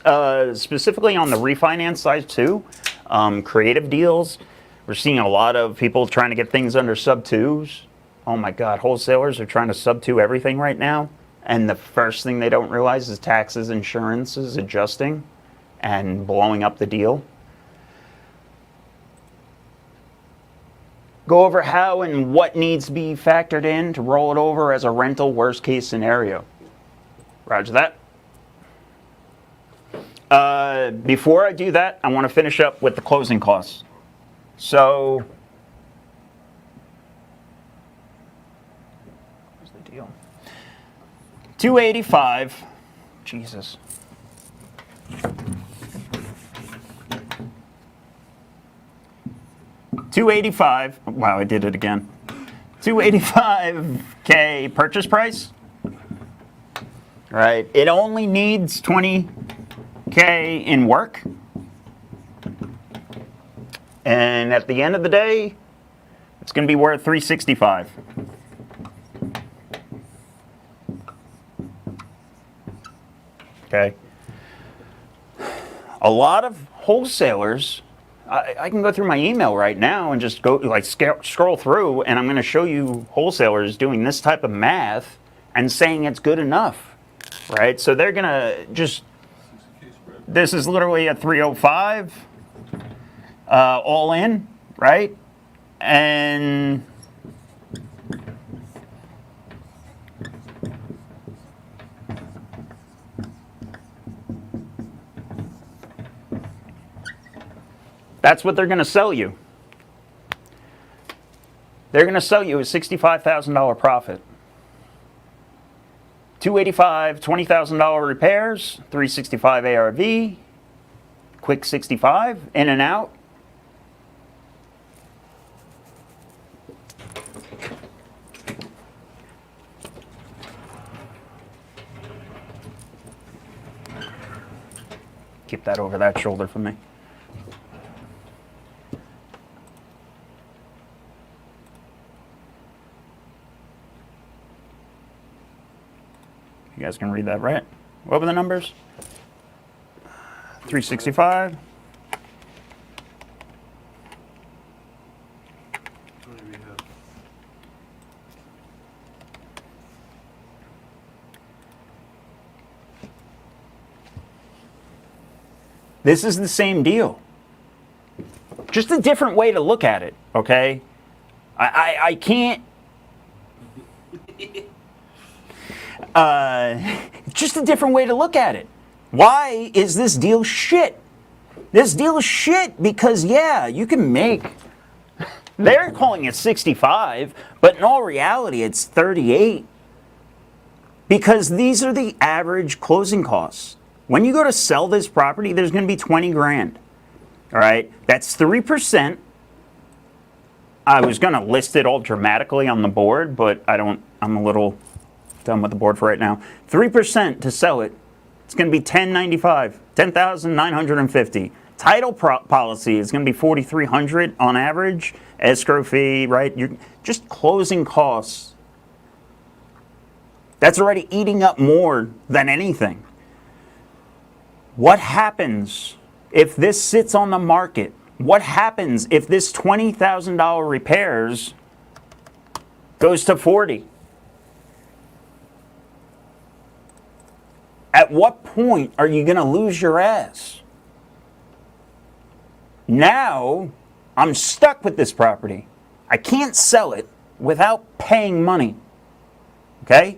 specifically on the refinance side too. Creative deals. We're seeing a lot of people trying to get things under sub twos. Oh my God, wholesalers are trying to sub two everything right now. And the first thing they don't realize is taxes, insurance is adjusting and blowing up the deal. Go over how and what needs to be factored in to roll it over as a rental worst case scenario. Roger that. Before I do that, I want to finish up with the closing costs. So, where's the deal? 285. Jesus. $285. Wow, I did it again. $285K purchase price. Right. It only needs $20K in work. And at the end of the day, it's going to be worth $365. Okay. A lot of wholesalers, I can go through my email right now and just go like scroll through, and I'm going to show you wholesalers doing this type of math and saying it's good enough, right? So they're going to just, this is literally a 305 all in, right? And that's what they're going to sell you. They're going to sell you a $65,000 profit. $285, $20,000 repairs, $365 ARV, quick 65, in and out. Keep that over that shoulder for me. You guys can read that, right? What were the numbers? 365. This is the same deal. Just a different way to look at it, okay? I can't... just a different way to look at it. Why is this deal shit? This deal is shit because, yeah, you can make... They're calling it 65, but in all reality, it's 38. Because these are the average closing costs. When you go to sell this property, there's going to be 20 grand. All right? That's 3%. I was going to list it all dramatically on the board, but I'm a little done with the board for right now. 3% to sell it. It's going to be $10.95, $10,950. Title policy is going to be $4,300 on average. Escrow fee, right? You're just closing costs. That's already eating up more than anything. What happens if this sits on the market? What happens if this $20,000 repairs goes to 40? At what point are you going to lose your ass? Now, I'm stuck with this property. I can't sell it without paying money. Okay?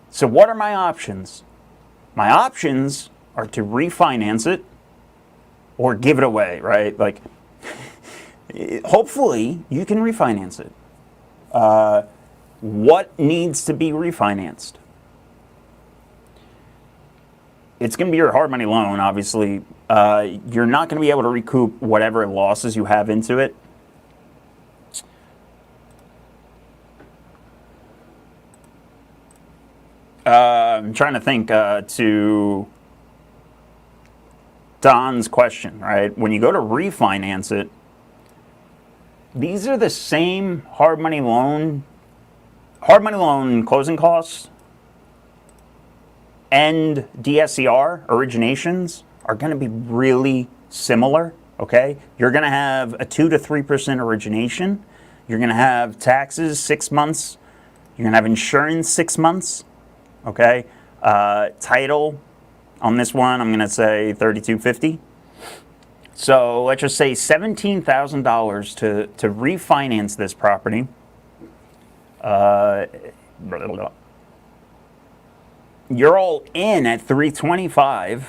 So what are my options? My options are to refinance it or give it away, right? Like, hopefully you can refinance it. What needs to be refinanced? It's going to be your hard money loan, obviously. You're not going to be able to recoup whatever losses you have into it. I'm trying to think Don's question, right? When you go to refinance it, these are the same hard money loan closing costs and DSCR originations are going to be really similar, okay? You're going to have a 2 to 3% origination. You're going to have taxes 6 months. You're going to have insurance 6 months, okay? Title on this one, I'm going to say $3,250. So let's just say $17,000 to refinance this property. You're all in at $325.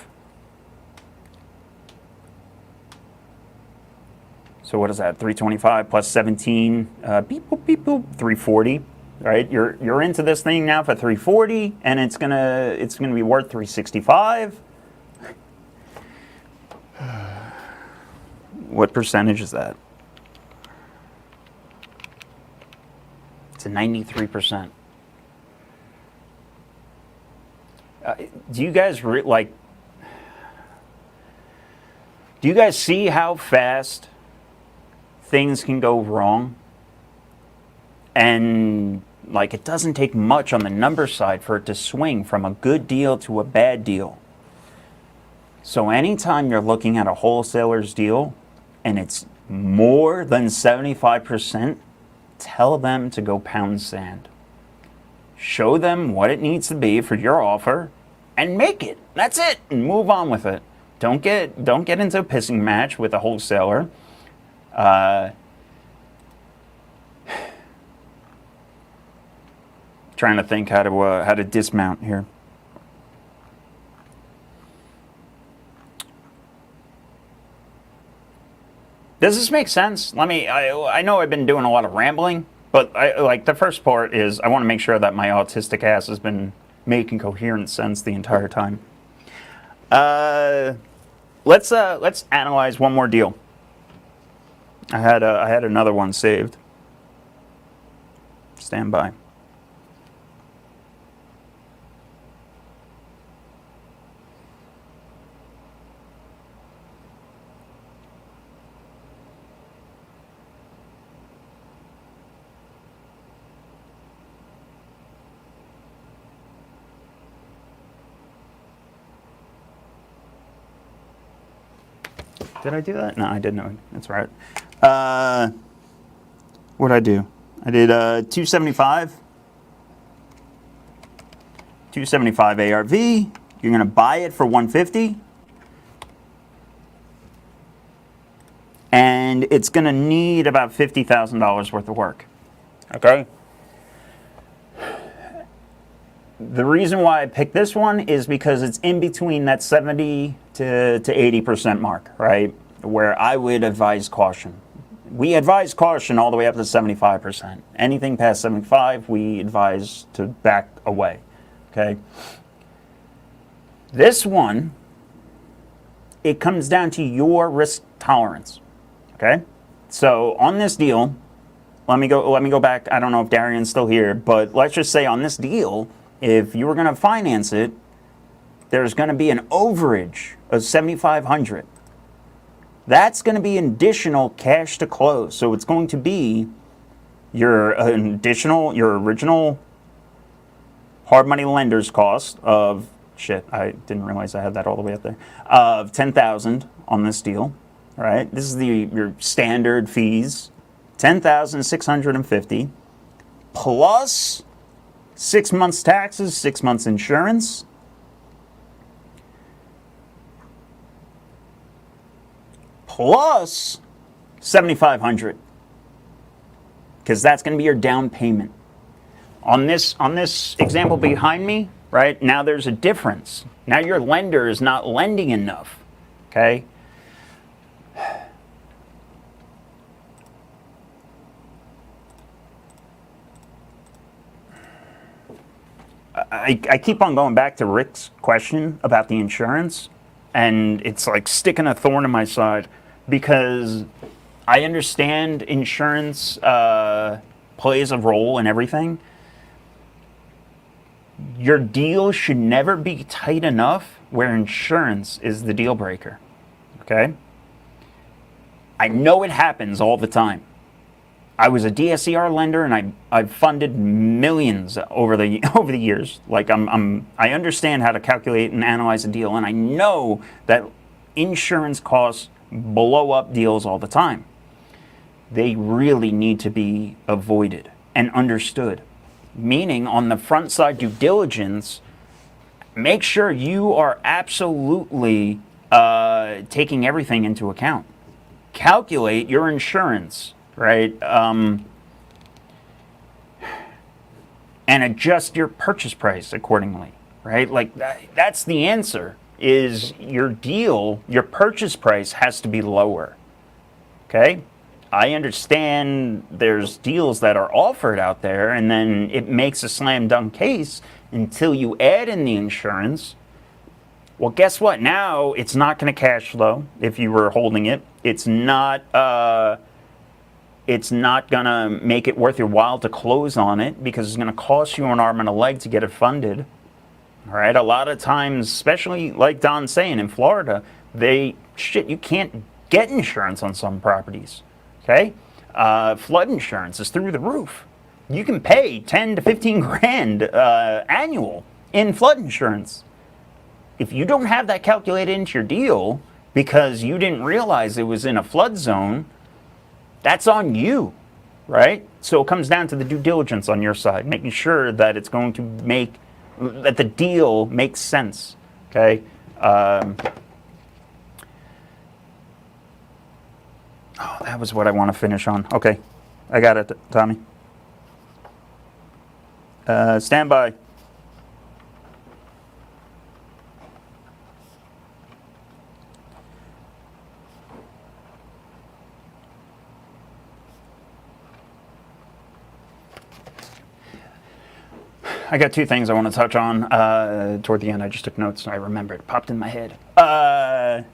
So what is that? $325 plus 17, beep boop beep boop, $340. Right? You're into this thing now for $340, and it's gonna be worth $365. What percentage is that? It's a 93%. Do you guys do you guys see how fast things can go wrong? And like, it doesn't take much on the number side for it to swing from a good deal to a bad deal. So anytime you're looking at a wholesaler's deal and it's more than 75%, tell them to go pound sand. Show them what it needs to be for your offer and make it. That's it. And move on with it. Don't get into a pissing match with a wholesaler. Trying to think how to dismount here. Does this make sense? I know I've been doing a lot of rambling, but the first part is I want to make sure that my autistic ass has been making coherent sense the entire time. Let's analyze one more deal. I had another one saved. Stand by. Did I do that? No, I didn't. That's right. What did I do? I did 275. 275 ARV. You're going to buy it for 150. And it's going to need about $50,000 worth of work. Okay? The reason why I picked this one is because it's in between that 70 to 80% mark, right? Where I would advise caution. We advise caution all the way up to 75%. Anything past 75, we advise to back away, okay? This one, it comes down to your risk tolerance, okay? So on this deal, let me go back. I don't know if Darian's still here, but let's just say on this deal, if you were going to finance it, there's going to be an overage of $7,500. That's going to be additional cash to close. So it's going to be your original hard money lender's cost of, I didn't realize I had that all the way up there, of $10,000 on this deal, right? This is your standard fees, $10,650 plus 6 months taxes, 6 months insurance, plus $7,500, because that's going to be your down payment. On this example behind me, right, now there's a difference. Now your lender is not lending enough, okay? I keep on going back to Rick's question about the insurance, and it's like sticking a thorn in my side, because I understand insurance plays a role in everything. Your deal should never be tight enough where insurance is the deal breaker. Okay? I know it happens all the time. I was a DSCR lender, and I've funded millions over the years. Like I understand how to calculate and analyze a deal, and I know that insurance costs blow up deals all the time. They really need to be avoided and understood. Meaning, on the front side due diligence, make sure you are absolutely taking everything into account. Calculate your insurance, right? And adjust your purchase price accordingly, right? Like that's the answer, is your deal, your purchase price has to be lower, okay? I understand there's deals that are offered out there, and then it makes a slam dunk case until you add in the insurance. Well, guess what? Now it's not going to cash flow if you were holding it. It's not going to make it worth your while to close on it, because it's going to cost you an arm and a leg to get it funded. All right. A lot of times, especially like Don's saying in Florida, you can't get insurance on some properties. Okay. Flood insurance is through the roof. You can pay 10 to 15 grand annual in flood insurance. If you don't have that calculated into your deal because you didn't realize it was in a flood zone, that's on you, right? So it comes down to the due diligence on your side, making sure that it's going to that the deal makes sense, okay? Oh, that was what I want to finish on. Okay, I got it, Tommy. Stand by. I got two things I want to touch on toward the end. I just took notes and I remembered. It popped in my head. All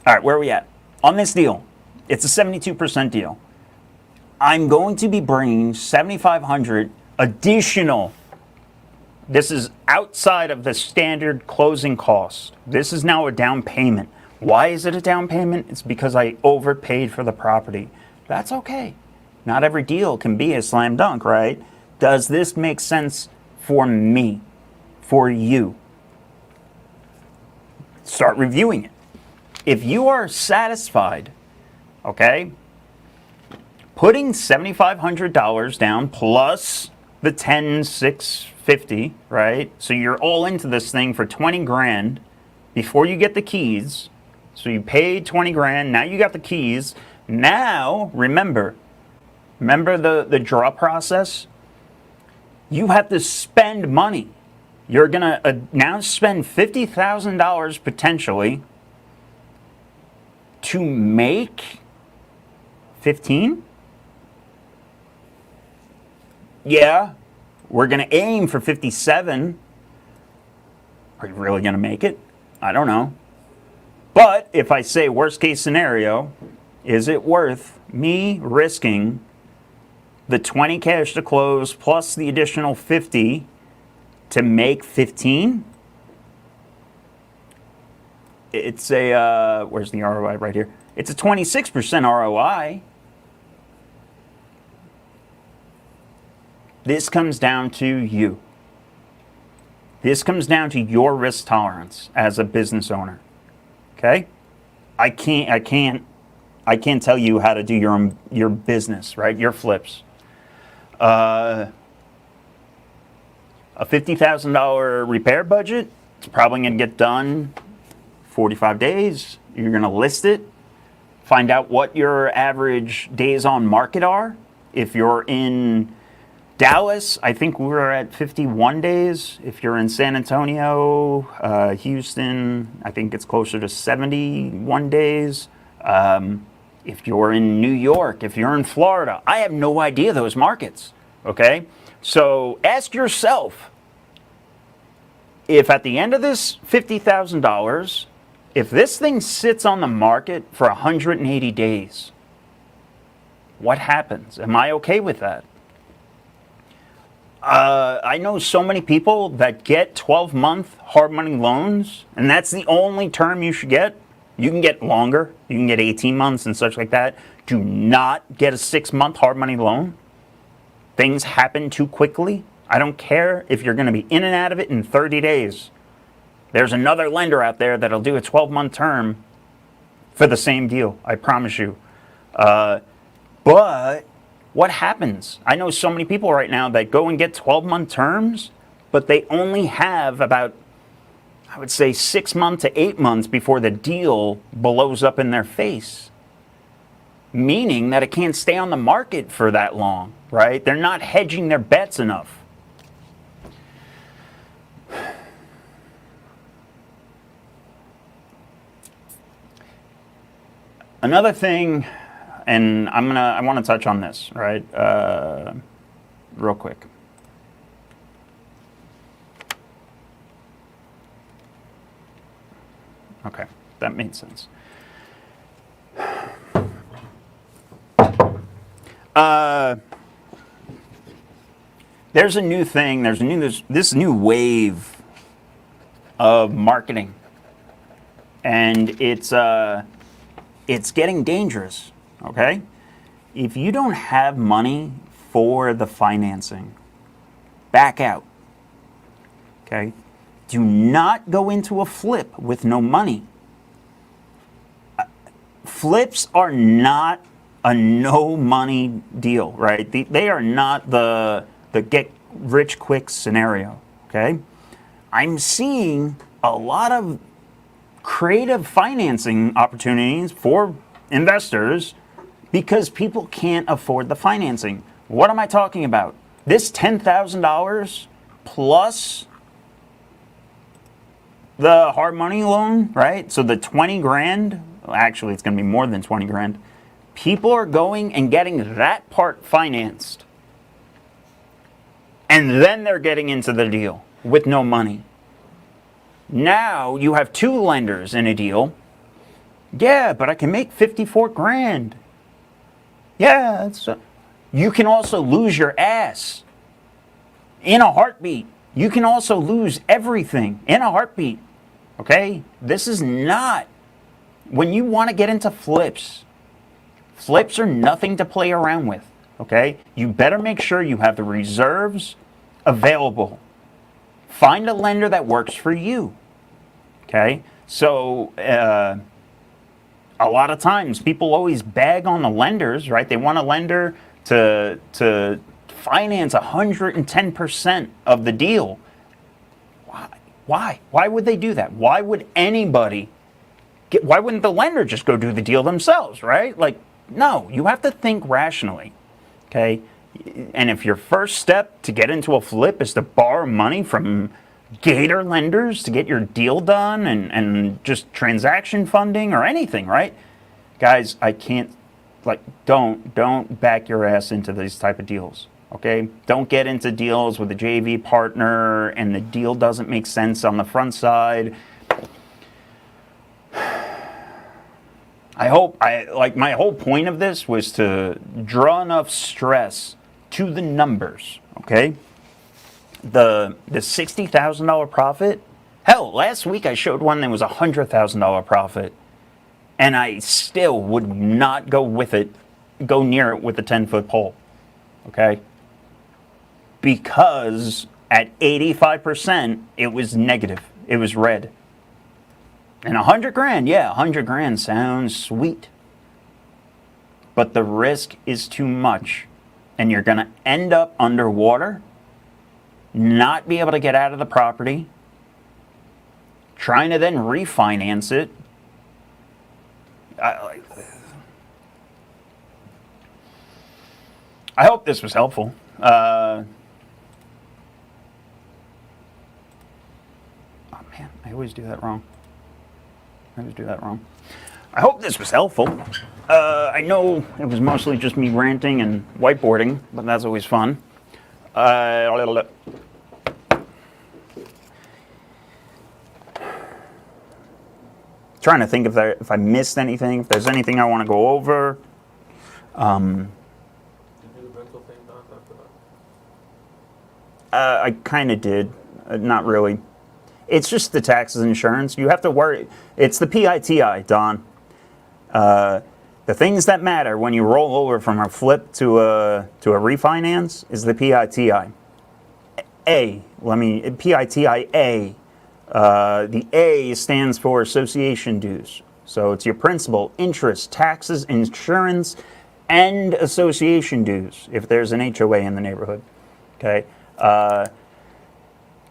right, where are we at? On this deal, it's a 72% deal. I'm going to be bringing $7,500 additional. This is outside of the standard closing cost. This is now a down payment. Why is it a down payment? It's because I overpaid for the property. That's okay. Not every deal can be a slam dunk, right? Does this make sense for me, for you? Start reviewing it. If you are satisfied, okay, putting $7,500 down plus the $10,650, right? So you're all into this thing for 20 grand before you get the keys. So you paid 20 grand, now you got the keys. Now, remember the draw process? You have to spend money. You're going to now spend $50,000 potentially to make 15? Yeah, we're going to aim for 57. Are you really going to make it? I don't know. But if I say worst case scenario, is it worth me risking the 20 cash to close plus the additional 50 to make 15? It's a, where's the ROI right here? It's a 26% ROI. This comes down to you. This comes down to your risk tolerance as a business owner. Okay? I can't tell you how to do your business, right? Your flips. A $50,000 repair budget, it's probably going to get done 45 days. You're going to list it, find out what your average days on market are. If you're in Dallas, I think we're at 51 days. If you're in San Antonio, Houston, I think it's closer to 71 days. If you're in New York, if you're in Florida, I have no idea those markets, okay? So ask yourself, if at the end of this $50,000, if this thing sits on the market for 180 days, what happens? Am I okay with that? I know so many people that get 12-month hard money loans, and that's the only term you should get. You can get longer. You can get 18 months and such like that. Do not get a 6-month hard money loan. Things happen too quickly. I don't care if you're going to be in and out of it in 30 days. There's another lender out there that'll do a 12-month term for the same deal. I promise you. But what happens? I know so many people right now that go and get 12-month terms, but they only have about, I would say, 6 months to 8 months before the deal blows up in their face. Meaning that it can't stay on the market for that long, right? They're not hedging their bets enough. Another thing, and I want to touch on this, right? Real quick. Okay, that made sense. There's a new thing. There's this new wave of marketing, and it's getting dangerous. Okay, if you don't have money for the financing, back out. Okay, do not go into a flip with no money. Flips are not a no money deal, right? They are not the get rich quick scenario, okay? I'm seeing a lot of creative financing opportunities for investors because people can't afford the financing. What am I talking about? This $10,000 plus the hard money loan, right? So the 20 grand, actually it's going to be more than 20 grand. People are going and getting that part financed. And then they're getting into the deal with no money. Now you have two lenders in a deal. Yeah, but I can make 54 grand. Yeah, you can also lose your ass in a heartbeat. You can also lose everything in a heartbeat. Okay? This is not, when you want to get into flips, flips are nothing to play around with. Okay? You better make sure you have the reserves available. Find a lender that works for you. Okay? So, a lot of times people always bag on the lenders, right? They want a lender to finance 110% of the deal. Why? Why would they do that? Why would anybody why wouldn't the lender just go do the deal themselves, right? Like, no, you have to think rationally. Okay? And if your first step to get into a flip is to borrow money from gator lenders to get your deal done and just transaction funding or anything, right? Guys, I can't, don't back your ass into these type of deals, okay? Don't get into deals with a JV partner and the deal doesn't make sense on the front side. My whole point of this was to draw enough stress to the numbers, okay? The $60,000 profit. Hell, last week I showed one that was $100,000 profit, and I still would not go near it with a 10-foot pole, okay? Because at 85%, it was negative. It was red. And 100 grand, yeah, 100 grand sounds sweet, but the risk is too much, and you're gonna end up underwater, not be able to get out of the property, trying to then refinance it. I hope this was helpful. Oh man, I always do that wrong. I hope this was helpful. I know it was mostly just me ranting and whiteboarding, but that's always fun. Trying to think if I missed anything, if there's anything I want to go over. Did you do the rental thing, Doc, after that? I kind of did. Not really. It's just the taxes and insurance. You have to worry. It's the PITI, Don. The things that matter when you roll over from a flip to a refinance is the PITI. PITIA. The A stands for association dues. So it's your principal, interest, taxes, insurance, and association dues if there's an HOA in the neighborhood. Okay.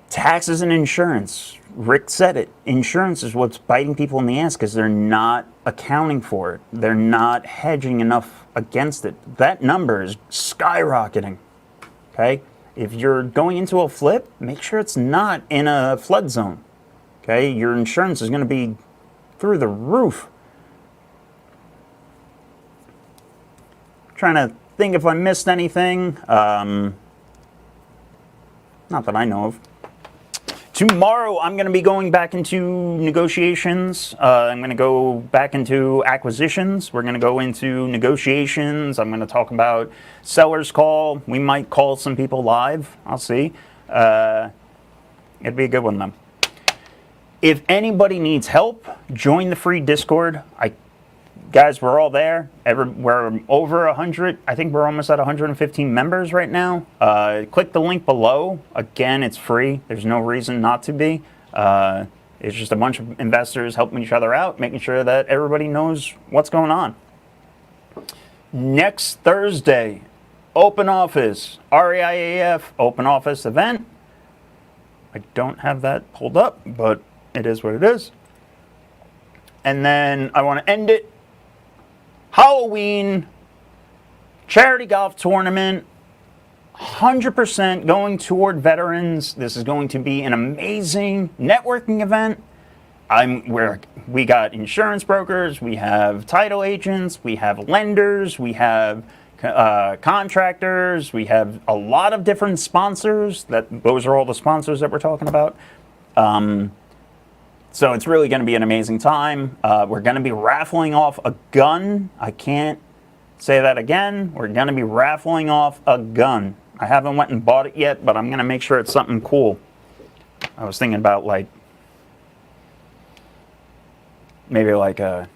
Taxes and insurance. Rick said it. Insurance is what's biting people in the ass because they're not accounting for it. They're not hedging enough against it. That number is skyrocketing. Okay? If you're going into a flip, make sure it's not in a flood zone. Okay? Your insurance is going to be through the roof. Trying to think if I missed anything. Not that I know of. Tomorrow, I'm going to be going back into negotiations. I'm going to go back into acquisitions. We're going to go into negotiations. I'm going to talk about seller's call. We might call some people live. I'll see. It'd be a good one, though. If anybody needs help, join the free Discord. Guys, we're all there. We're over 100. I think we're almost at 115 members right now. Click the link below. Again, it's free. There's no reason not to be. It's just a bunch of investors helping each other out, making sure that everybody knows what's going on. Next Thursday, open office, REIAF open office event. I don't have that pulled up, but it is what it is. And then I want to end it. Halloween, charity golf tournament, 100% going toward veterans. This is going to be an amazing networking event. We got insurance brokers, we have title agents, we have lenders, we have contractors, we have a lot of different sponsors. Those are all the sponsors that we're talking about. So it's really going to be an amazing time. We're going to be raffling off a gun. I can't say that again. We're going to be raffling off a gun. I haven't went and bought it yet, but I'm going to make sure it's something cool. I was thinking about maybe like a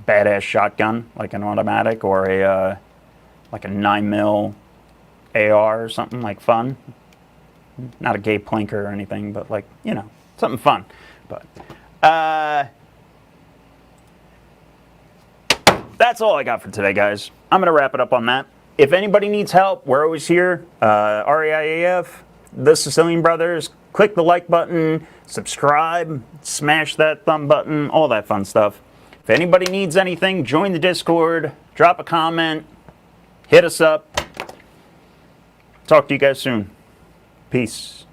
badass shotgun, like an automatic, or like a 9mm AR or something like fun. Not a gay plinker or anything, but something fun. But that's all I got for today, guys. I'm going to wrap it up on that. If anybody needs help, we're always here. REIAF, the Sicilian Brothers. Click the like button, subscribe, smash that thumb button, all that fun stuff. If anybody needs anything, join the Discord, drop a comment, hit us up. Talk to you guys soon. Peace.